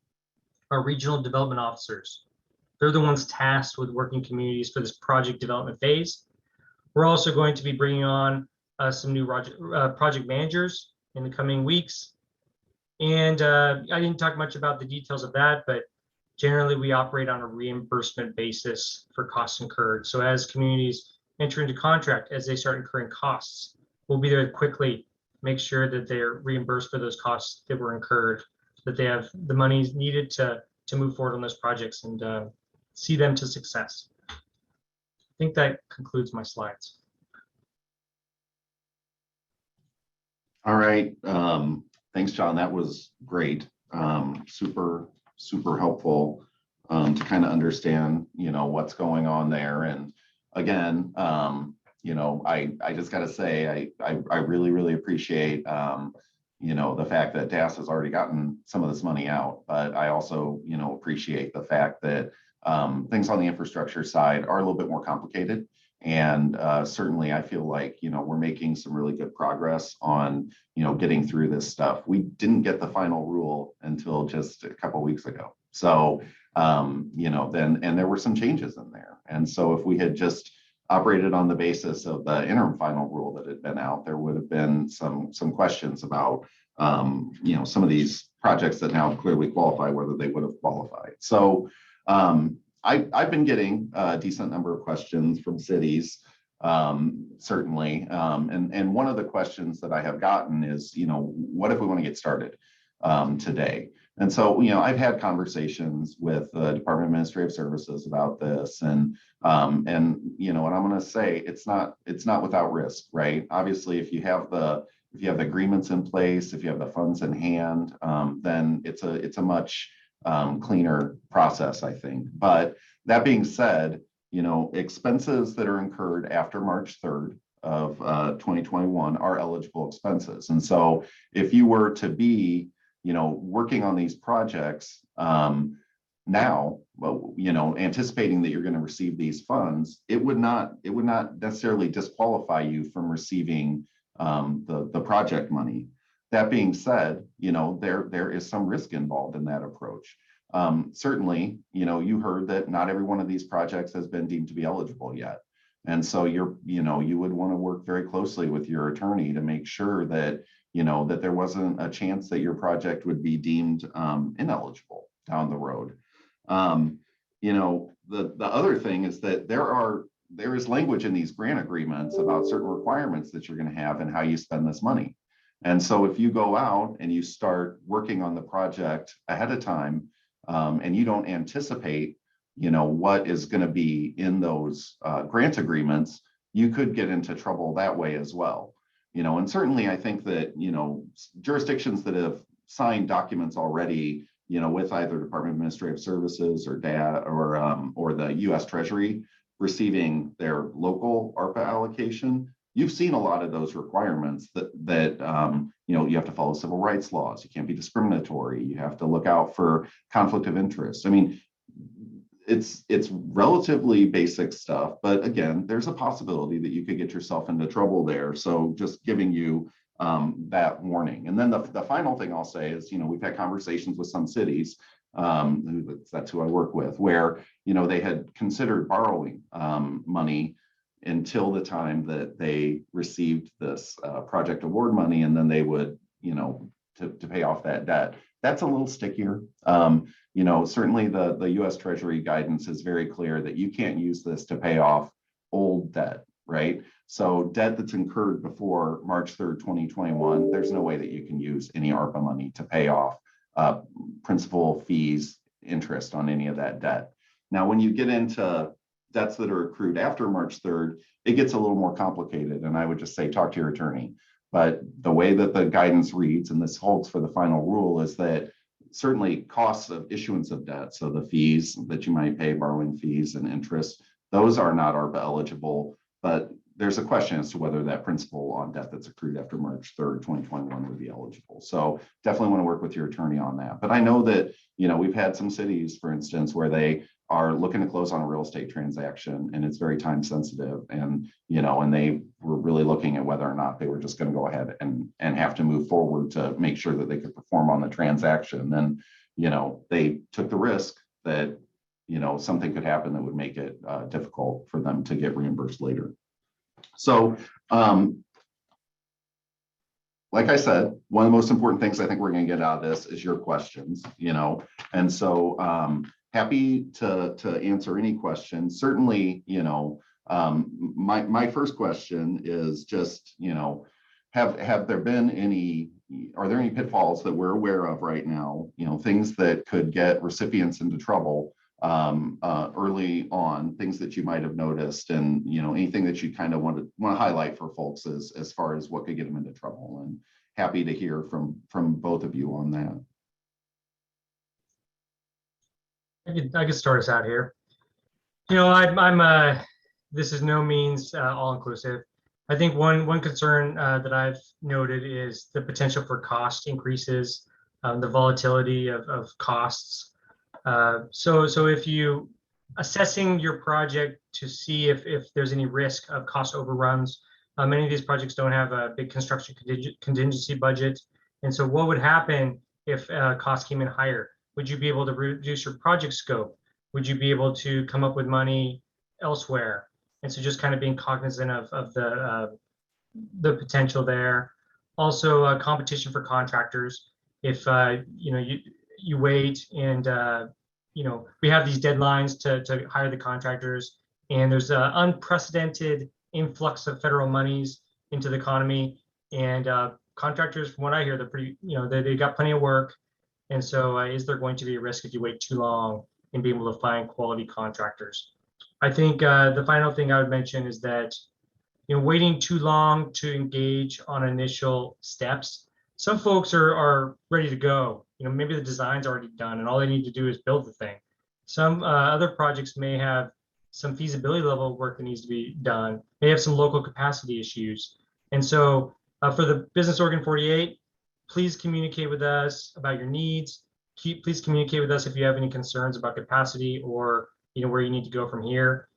our regional development officers, they're the ones tasked with working communities for this project development phase. We're also going to be bringing on some new project managers in the coming weeks. And I didn't talk much about the details of that, but generally we operate on a reimbursement basis for costs incurred. So as communities enter into contract, as they start incurring costs, we'll be there to quickly make sure that they're reimbursed for those costs that were incurred, that they have the money needed to move forward on those projects and see them to success. I think that concludes my slides. All right. Thanks, John. That was great. Super helpful to kind of understand, what's going on there. And again, I just got to say, I really appreciate, the fact that DAS has already gotten some of this money out. But I also, appreciate the fact that things on the infrastructure side are a little bit more complicated. And certainly I feel like, we're making some really good progress on, getting through this stuff. We didn't get the final rule until just a couple of weeks ago. So, then there were some changes in there. And so if we had just operated on the basis of the interim final rule that had been out, there would have been some questions about, some of these projects that now clearly qualify, whether they would have qualified. So I've been getting a decent number of questions from cities, certainly. And one of the questions that I have gotten is, what if we want to get started today? And so, I've had conversations with the Department of Administrative Services about this, and what I'm going to say, it's not without risk, right? Obviously, if you have the agreements in place, if you have the funds in hand, then it's a much cleaner process, I think. But that being said, expenses that are incurred after March 3rd of 2021 are eligible expenses. And so if you were to be, working on these projects now, anticipating that you're going to receive these funds, it would not necessarily disqualify you from receiving the project money. That being said, there is some risk involved in that approach. Certainly, you heard that not every one of these projects has been deemed to be eligible yet. And so you would want to work very closely with your attorney to make sure that, that there wasn't a chance that your project would be deemed ineligible down the road. The other thing is that there is language in these grant agreements about certain requirements that you're going to have and how you spend this money. And so if you go out and you start working on the project ahead of time, and you don't anticipate, what is going to be in those grant agreements, you could get into trouble that way as well. And certainly I think that, jurisdictions that have signed documents already, with either Department of Administrative Services or DAT or the US Treasury receiving their local ARPA allocation, you've seen a lot of those requirements that you have to follow civil rights laws. You can't be discriminatory. You have to look out for conflict of interest. I mean, it's relatively basic stuff, but again, there's a possibility that you could get yourself into trouble there. So just giving you that warning. And then the final thing I'll say is, we've had conversations with some cities, that's who I work with, where, they had considered borrowing money until the time that they received this project award money, and then they would, to pay off that debt. That's a little stickier. Certainly the US Treasury guidance is very clear that you can't use this to pay off old debt, right? So debt that's incurred before March 3rd, 2021, there's no way that you can use any ARPA money to pay off principal, fees, interest on any of that debt. Now, when you get into debts that are accrued after March 3rd, it gets a little more complicated. And I would just say, talk to your attorney. But the way that the guidance reads, and this holds for the final rule, is that certainly costs of issuance of debt, so the fees that you might pay, borrowing fees and interest, those are not ARPA eligible. But there's a question as to whether that principal on debt that's accrued after March 3rd, 2021 would be eligible. So definitely want to work with your attorney on that. But I know that, we've had some cities, for instance, where they are looking to close on a real estate transaction, and it's very time sensitive. And, and they were really looking at whether or not they were just going to go ahead and have to move forward to make sure that they could perform on the transaction. Then, they took the risk that, something could happen that would make it difficult for them to get reimbursed later. So, like I said, one of the most important things I think we're going to get out of this is your questions, and so happy to answer any questions. Certainly, my first question is just, have there been are there any pitfalls that we're aware of right now, things that could get recipients into trouble early on, things that you might have noticed, and anything that you kind of want to highlight for folks as far as what could get them into trouble. And happy to hear from both of you on that. I could start us out here. This is no means all inclusive. I think one concern that I've noted is the potential for cost increases, the volatility of costs. So if you assessing your project to see if there's any risk of cost overruns. Many of these projects don't have a big construction contingency budget. And so what would happen if costs came in higher? Would you be able to reduce your project scope? Would you be able to come up with money elsewhere? And so just kind of being cognizant of the potential there. Also, competition for contractors. If you wait and we have these deadlines to hire the contractors, and there's an unprecedented influx of federal monies into the economy, and contractors, from what I hear, they're pretty, they got plenty of work. And so is there going to be a risk if you wait too long in being able to find quality contractors? I think the final thing I would mention is that waiting too long to engage on initial steps. Some folks are ready to go. Maybe the design's already done and all they need to do is build the thing. Some other projects may have some feasibility level work that needs to be done. They have some local capacity issues. And so for the Business Oregon 48, please communicate with us about your needs. Please communicate with us if you have any concerns about capacity or where you need to go from here.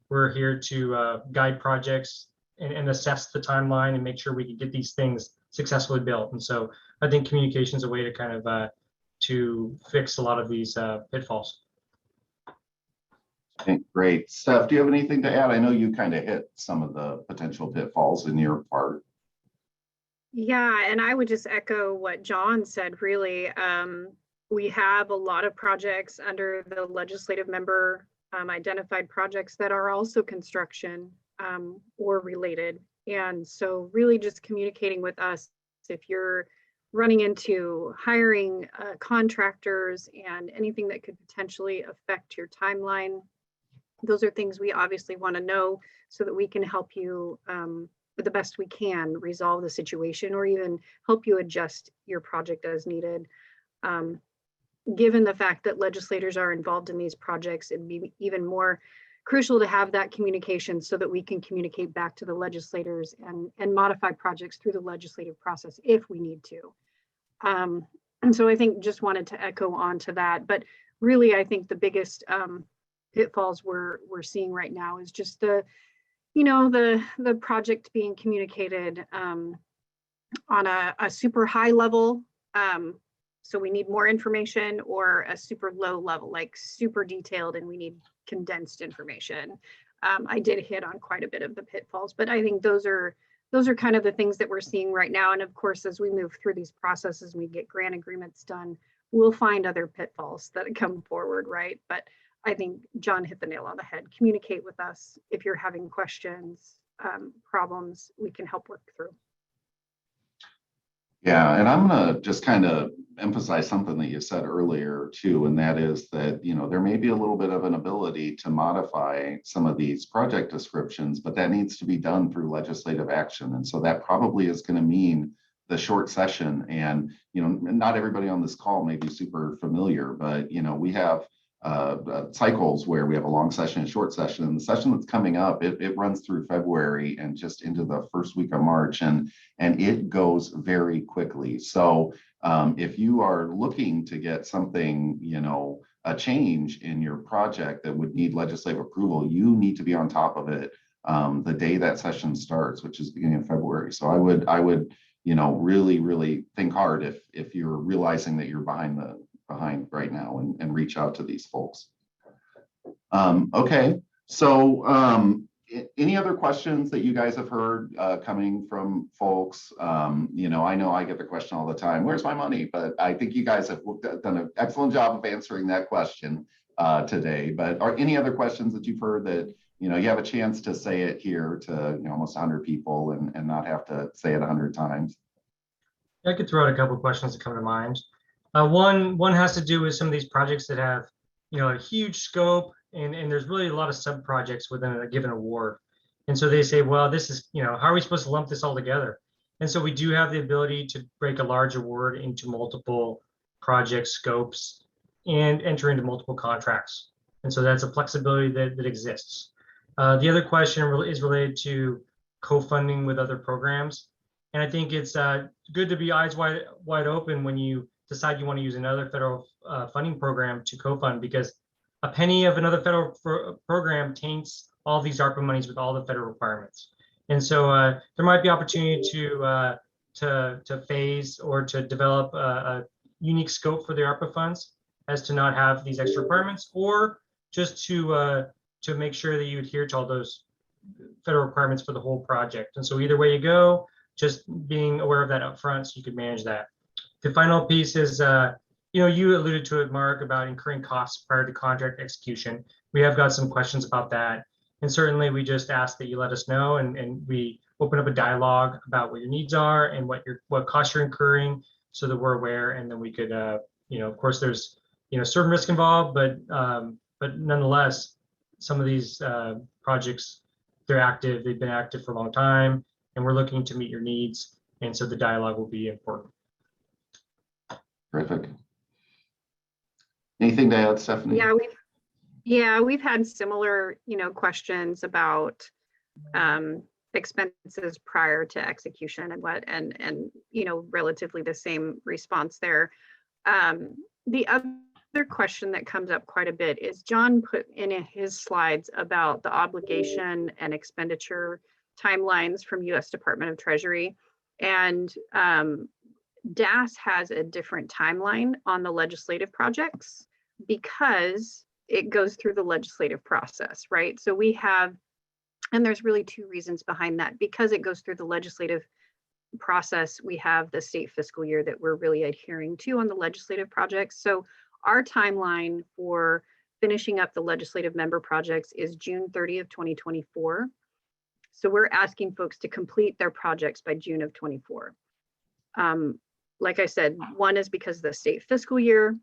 We're here to guide projects and assess the timeline and make sure we can get these things successfully built. And so I think communication is a way to kind of to fix a lot of these pitfalls. Okay, great. Steph, do you have anything to add? I know you kind of hit some of the potential pitfalls in your part. Yeah, and I would just echo what John said, really. We have a lot of projects under the legislative member identified projects that are also construction or related. And so really just communicating with us if you're running into hiring contractors and anything that could potentially affect your timeline. Those are things we obviously want to know so that we can help you the best we can resolve the situation or even help you adjust your project as needed. Given the fact that legislators are involved in these projects, it'd be even more crucial to have that communication so that we can communicate back to the legislators and modify projects through the legislative process if we need to. And so I think just wanted to echo on to that, but really I think the biggest pitfalls we're seeing right now is just the project being communicated on a super high level. So we need more information, or a super low level, like super detailed, and we need condensed information. I did hit on quite a bit of the pitfalls, but I think those are kind of the things that we're seeing right now. And of course, as we move through these processes and we get grant agreements done, we'll find other pitfalls that come forward, right? But I think John hit the nail on the head. Communicate with us if you're having questions, problems, we can help work through. Yeah, and I'm gonna just kind of emphasize something that you said earlier too, and that is that, there may be a little bit of an ability to modify some of these project descriptions, but that needs to be done through legislative action. And so that probably is going to mean the short session. And, not everybody on this call may be super familiar, but, we have cycles where we have a long session and short session. And the session that's coming up, it runs through February and just into the first week of March, and it goes very quickly. So if you are looking to get something, a change in your project that would need legislative approval, you need to be on top of it the day that session starts, which is beginning of February. So I would really, really think hard if you're realizing that you're behind right now, and reach out to these folks. Okay, so any other questions that you guys have heard coming from folks? I know I get the question all the time, where's my money? But I think you guys have done an excellent job of answering that question today. But are any other questions that you've heard that you have a chance to say it here to almost 100 people and not have to say it 100 times? I could throw out a couple of questions that come to mind. One has to do with some of these projects that have, a huge scope, and there's really a lot of sub projects within a given award. And so they say, well, this is, how are we supposed to lump this all together? And so we do have the ability to break a large award into multiple project scopes and enter into multiple contracts. And so that's a flexibility that exists. The other question is related to co-funding with other programs. And I think it's good to be eyes wide open when you decide you want to use another federal funding program to co-fund, because a penny of another federal program taints all these ARPA monies with all the federal requirements. And so there might be opportunity to phase or to develop a unique scope for the ARPA funds as to not have these extra requirements, or just to make sure that you adhere to all those federal requirements for the whole project. And so either way you go, just being aware of that up front so you could manage that. The final piece is, you alluded to it, Mark, about incurring costs prior to contract execution. We have got some questions about that. And certainly we just ask that you let us know, and we open up a dialogue about what your needs are and what costs you're incurring, so that we're aware. And then we could, of course there's, certain risk involved, but nonetheless, some of these projects, they're active, they've been active for a long time, and we're looking to meet your needs. And so the dialogue will be important. Terrific. Anything to add, Stephanie? We've had similar, questions about expenses prior to execution and relatively the same response there. The other question that comes up quite a bit is John put in his slides about the obligation and expenditure timelines from U.S. Department of Treasury, and DAS has a different timeline on the legislative projects because it goes through the legislative process, right? So we have, and there's really two reasons behind that. Because it goes through the legislative process, we have the state fiscal year that we're really adhering to on the legislative projects. So our timeline for finishing up the legislative member projects is June 30th, 2024. So we're asking folks to complete their projects by June of 24. Like I said, one is because of the state fiscal year,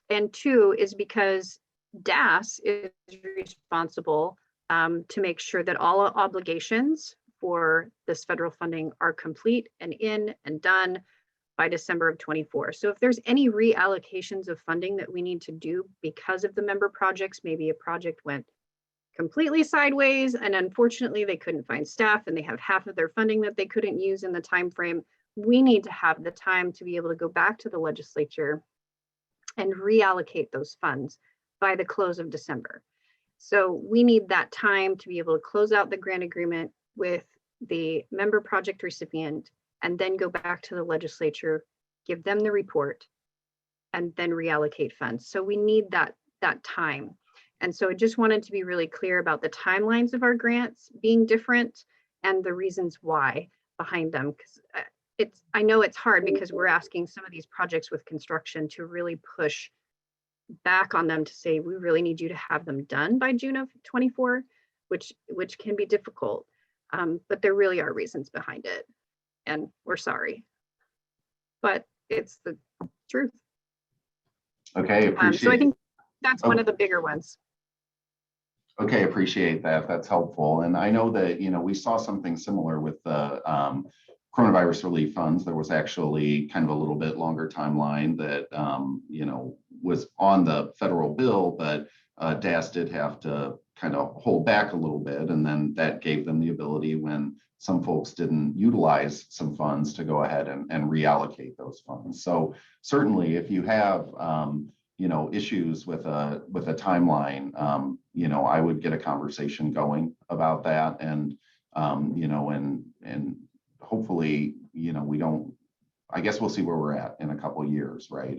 and two is because DAS is responsible to make sure that all obligations for this federal funding are complete and in and done by December of 24. So if there's any reallocations of funding that we need to do because of the member projects, maybe a project went completely sideways and unfortunately they couldn't find staff and they have half of their funding that they couldn't use in the time frame, we need to have the time to be able to go back to the legislature and reallocate those funds by the close of December. So we need that time to be able to close out the grant agreement with the member project recipient and then go back to the legislature, give them the report, and then reallocate funds. So we need that time. And so I just wanted to be really clear about the timelines of our grants being different and the reasons why behind them. Because I know it's hard because we're asking some of these projects with construction to really push back on them to say, we really need you to have them done by June of 24, which can be difficult. But there really are reasons behind it. And we're sorry, but it's the truth. Okay, appreciate so I think that's one of the bigger ones. Okay, appreciate that. That's helpful. And I know that, we saw something similar with the coronavirus relief funds. There was actually kind of a little bit longer timeline that, was on the federal bill, but DAS did have to kind of hold back a little bit. And then that gave them the ability, when some folks didn't utilize some funds, to go ahead and reallocate those funds. So certainly if you have, issues with a timeline, I would get a conversation going about that. And, and hopefully, we don't, I guess we'll see where we're at in a couple of years, right?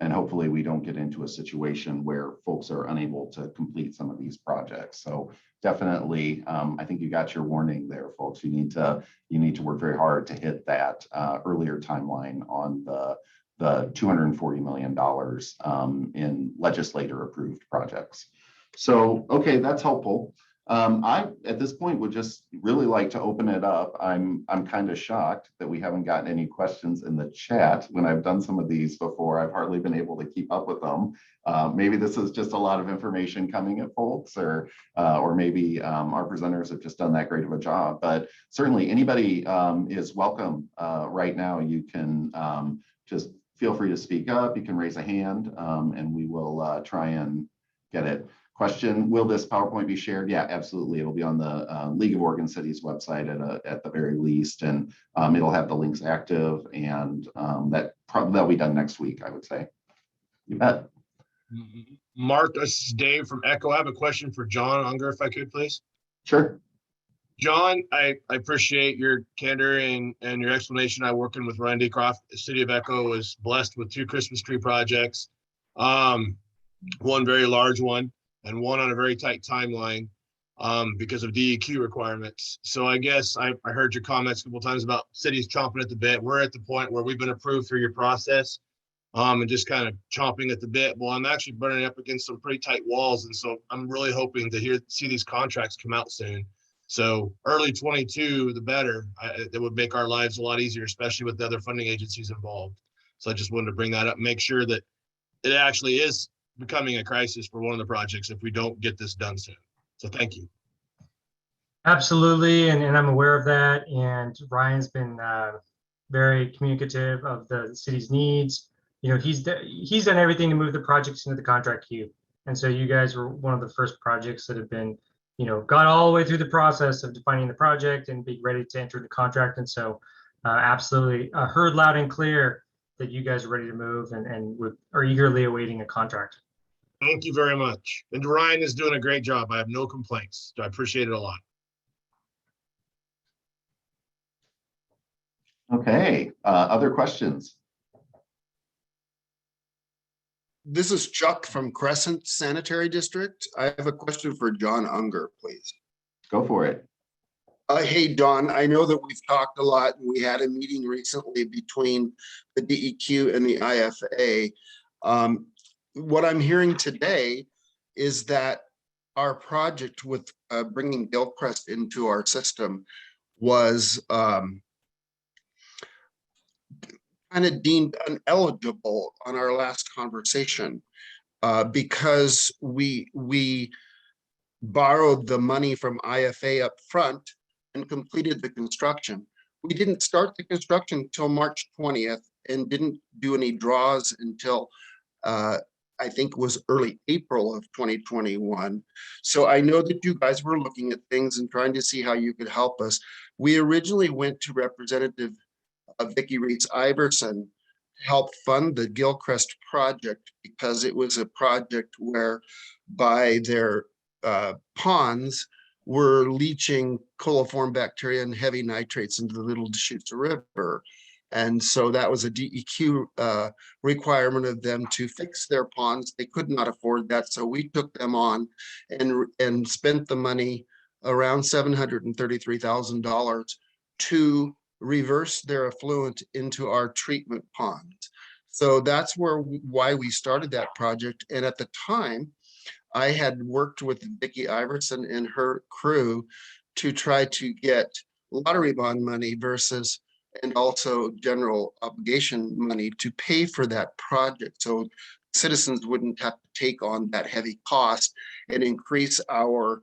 And hopefully we don't get into a situation where folks are unable to complete some of these projects. So definitely, I think you got your warning there, folks. You need to work very hard to hit that earlier timeline on the $240 million in legislator approved projects. So, okay, that's helpful. I, at this point, would just really like to open it up. I'm kind of shocked that we haven't gotten any questions in the chat. When I've done some of these before, I've hardly been able to keep up with them. Maybe this is just a lot of information coming at folks, or maybe our presenters have just done that great of a job. But certainly anybody is welcome right now. You can just feel free to speak up. You can raise a hand and we will try and get it. Question, will this PowerPoint be shared? Yeah, absolutely. It'll be on the League of Oregon Cities website at the very least, and it'll have the links active, and that'll be done next week, I would say. You bet. Mark, this is Dave from Echo. I have a question for John Unger, if I could, please. Sure. John, I appreciate your candor and your explanation. I working with Randy Croft. The city of Echo was blessed with 2 Christmas tree projects, one very large one and one on a very tight timeline because of DEQ requirements. So I guess I heard your comments a couple times about cities chomping at the bit. We're at the point where we've been approved through your process and just kind of chomping at the bit. Well, I'm actually running up against some pretty tight walls. And so I'm really hoping to see these contracts come out soon. So early 22, the better. That would make our lives a lot easier, especially with the other funding agencies involved. So I just wanted to bring that up, make sure that it actually is becoming a crisis for one of the projects if we don't get this done soon. So thank you. Absolutely, and I'm aware of that. And Ryan's been very communicative of the city's needs. You know, he's done everything to move the projects into the contract queue. And so you guys were one of the first projects that have been, you know, got all the way through the process of defining the project and being ready to enter the contract. And so absolutely heard loud and clear that you guys are ready to move and are eagerly awaiting a contract. Thank you very much. And Ryan is doing a great job. I have no complaints. I appreciate it a lot. Okay, other questions? This is Chuck from Crescent Sanitary District. I have a question for John Unger, please. Go for it. Hey, Don, I know that we've talked a lot and we had a meeting recently between the DEQ and the IFA. What I'm hearing today is that our project with bringing Gilchrist into our system was kind of deemed ineligible on our last conversation because we borrowed the money from IFA up front and completed the construction. We didn't start the construction until March 20th and didn't do any draws until I think it was early April of 2021. So I know that you guys were looking at things and trying to see how you could help us. We originally went to Representative Vicky Reitz Iverson to help fund the Gilchrist project because it was a project where by their ponds were leaching coliform bacteria and heavy nitrates into the Little Deschutes River. And so that was a DEQ requirement of them to fix their ponds. They could not afford that. So we took them on and spent the money, around $733,000, to reverse their effluent into our treatment ponds. So that's why we started that project. And at the time, I had worked with Vicki Iverson and her crew to try to get lottery bond money and also general obligation money to pay for that project. So citizens wouldn't have to take on that heavy cost and increase our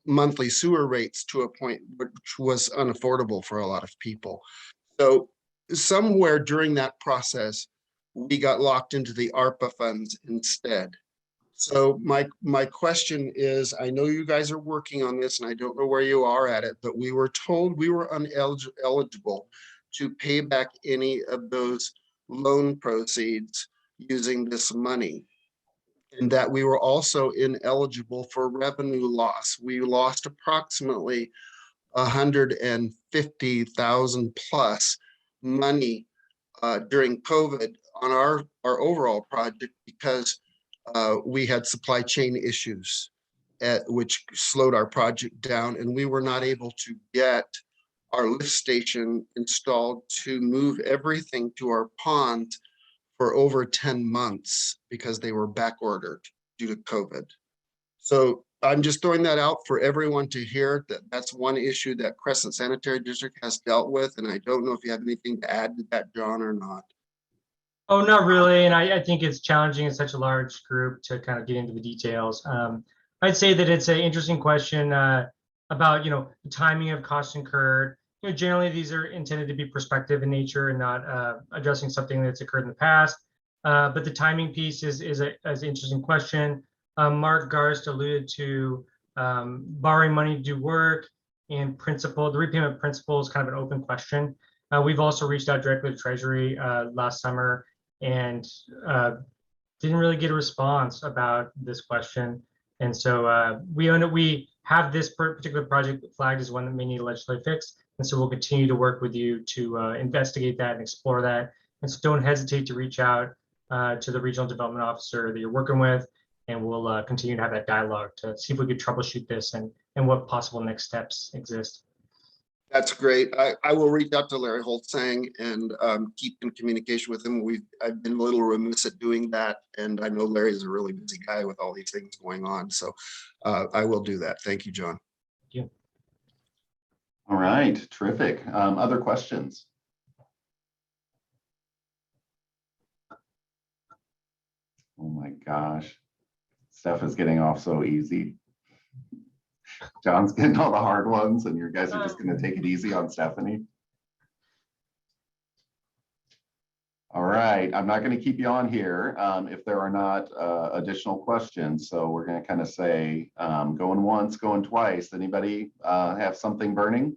monthly sewer rates to a point which was unaffordable for a lot of people. So somewhere during that process, we got locked into the ARPA funds instead. So my question is, I know you guys are working on this and I don't know where you are at it, but we were told we were ineligible to pay back any of those loan proceeds using this money. And that we were also ineligible for revenue loss. We lost approximately 150,000 plus money during COVID on our overall project because we had supply chain issues which slowed our project down, and we were not able to get our lift station installed to move everything to our ponds for over 10 months because they were back ordered due to COVID. So I'm just throwing that out for everyone to hear that that's one issue that Crescent Sanitary District has dealt with. And I don't know if you have anything to add to that, John, or not. Oh, not really. And I think it's challenging in such a large group to kind of get into the details. I'd say that it's an interesting question about, the timing of costs incurred. Generally, these are intended to be prospective in nature and not addressing something that's occurred in the past. But the timing piece is an interesting question. Mark Garst alluded to borrowing money to do work and the repayment principle is kind of an open question. We've also reached out directly to Treasury last summer and didn't really get a response about this question. And so we have this particular project flagged as one that may need a legislative fix. And so we'll continue to work with you to investigate that and explore that. And so don't hesitate to reach out to the regional development officer that you're working with, and we'll continue to have that dialogue to see if we could troubleshoot this and what possible next steps exist. That's great. I will reach out to Larry Holtzang and keep in communication with him. I've been a little remiss at doing that, and I know Larry's a really busy guy with all these things going on. So I will do that. Thank you, John. Thank you. All right, terrific. Other questions? Oh my gosh, Steph is getting off so easy. John's getting all the hard ones, and you guys are just going to take it easy on Stephanie. All right, I'm not going to keep you on here if there are not additional questions. So we're going to kind of say going once, going twice. Anybody have something burning?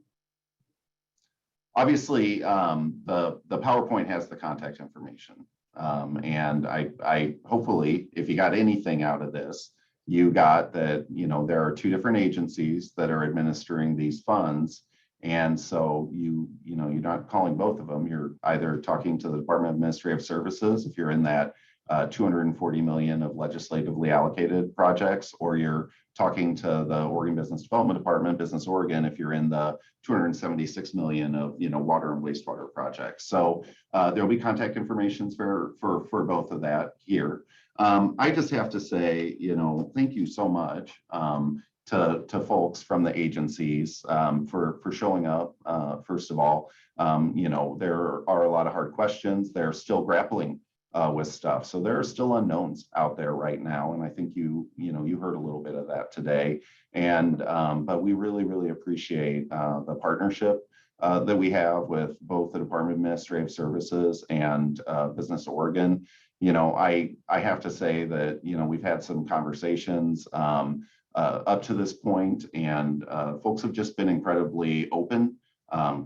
Obviously, the PowerPoint has the contact information. And I hopefully, if you got anything out of this, you got that, you know, there are two different agencies that are administering these funds. And so you know, you're not calling both of them. You're either talking to the Department of Administrative Services if you're in that 240 million of legislatively allocated projects, or you're talking to the Oregon Business Development Department, Business Oregon, if you're in the 276 million of, you know, water and wastewater projects. So there'll be contact information for both of that here. I just have to say, you know, thank you so much to folks from the agencies for showing up. First of all, you know, there are a lot of hard questions. They're still grappling with stuff. So there are still unknowns out there right now. And I think you heard a little bit of that today. And but we really appreciate the partnership that we have with both the Department of Administrative Services and Business Oregon. You know, I have to say that, you know, we've had some conversations up to this point, and folks have just been incredibly open,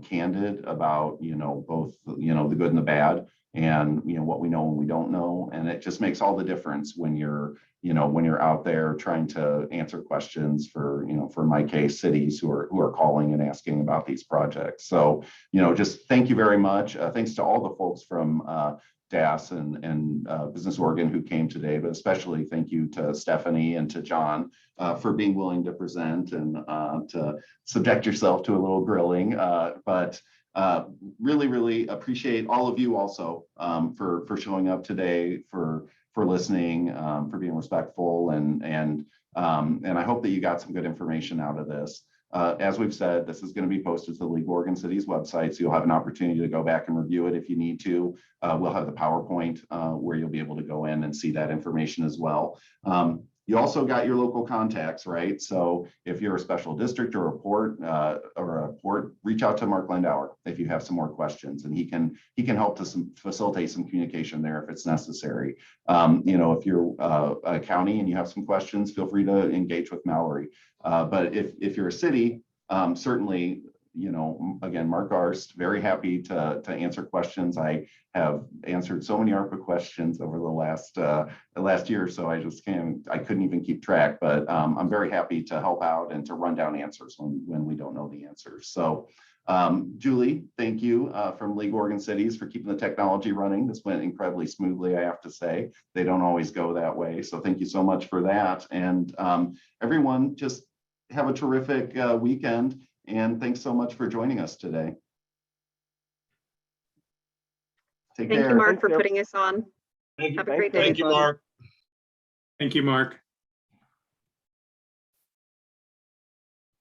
candid about, you know, both, you know, the good and the bad, and, you know, what we know and we don't know. And it just makes all the difference when you're, you know, when you're out there trying to answer questions for, you know, for my case, cities who are calling and asking about these projects. So, you know, just thank you very much. Thanks to all the folks from DAS and Business Oregon who came today, but especially thank you to Stephanie and to John for being willing to present and to subject yourself to a little grilling. But really appreciate all of you also for showing up today, for listening, for being respectful, and I hope that you got some good information out of this. As we've said, this is going to be posted to the League of Oregon Cities website, so you'll have an opportunity to go back and review it if you need to. We'll have the PowerPoint where you'll be able to go in and see that information as well. You also got your local contacts, right? So if you're a special district or a port, reach out to Mark Landauer if you have some more questions, and he can help to facilitate some communication there if it's necessary. You know, if you're a county and you have some questions, feel free to engage with Mallory. But if you're a city, certainly, you know, again, Mark Arst, very happy to answer questions. I have answered so many ARPA questions over the last year or so. I couldn't even keep track, but I'm very happy to help out and to run down answers when we don't know the answers. So Julie, thank you from League of Oregon Cities for keeping the technology running. This went incredibly smoothly, I have to say. They don't always go that way. So thank you so much for that. And everyone, just have a terrific weekend. And thanks so much for joining us today. Take care. Thank you, Mark, for putting us on. Thank you. Have a great day. Thank you, Mark. Thank you, Mark.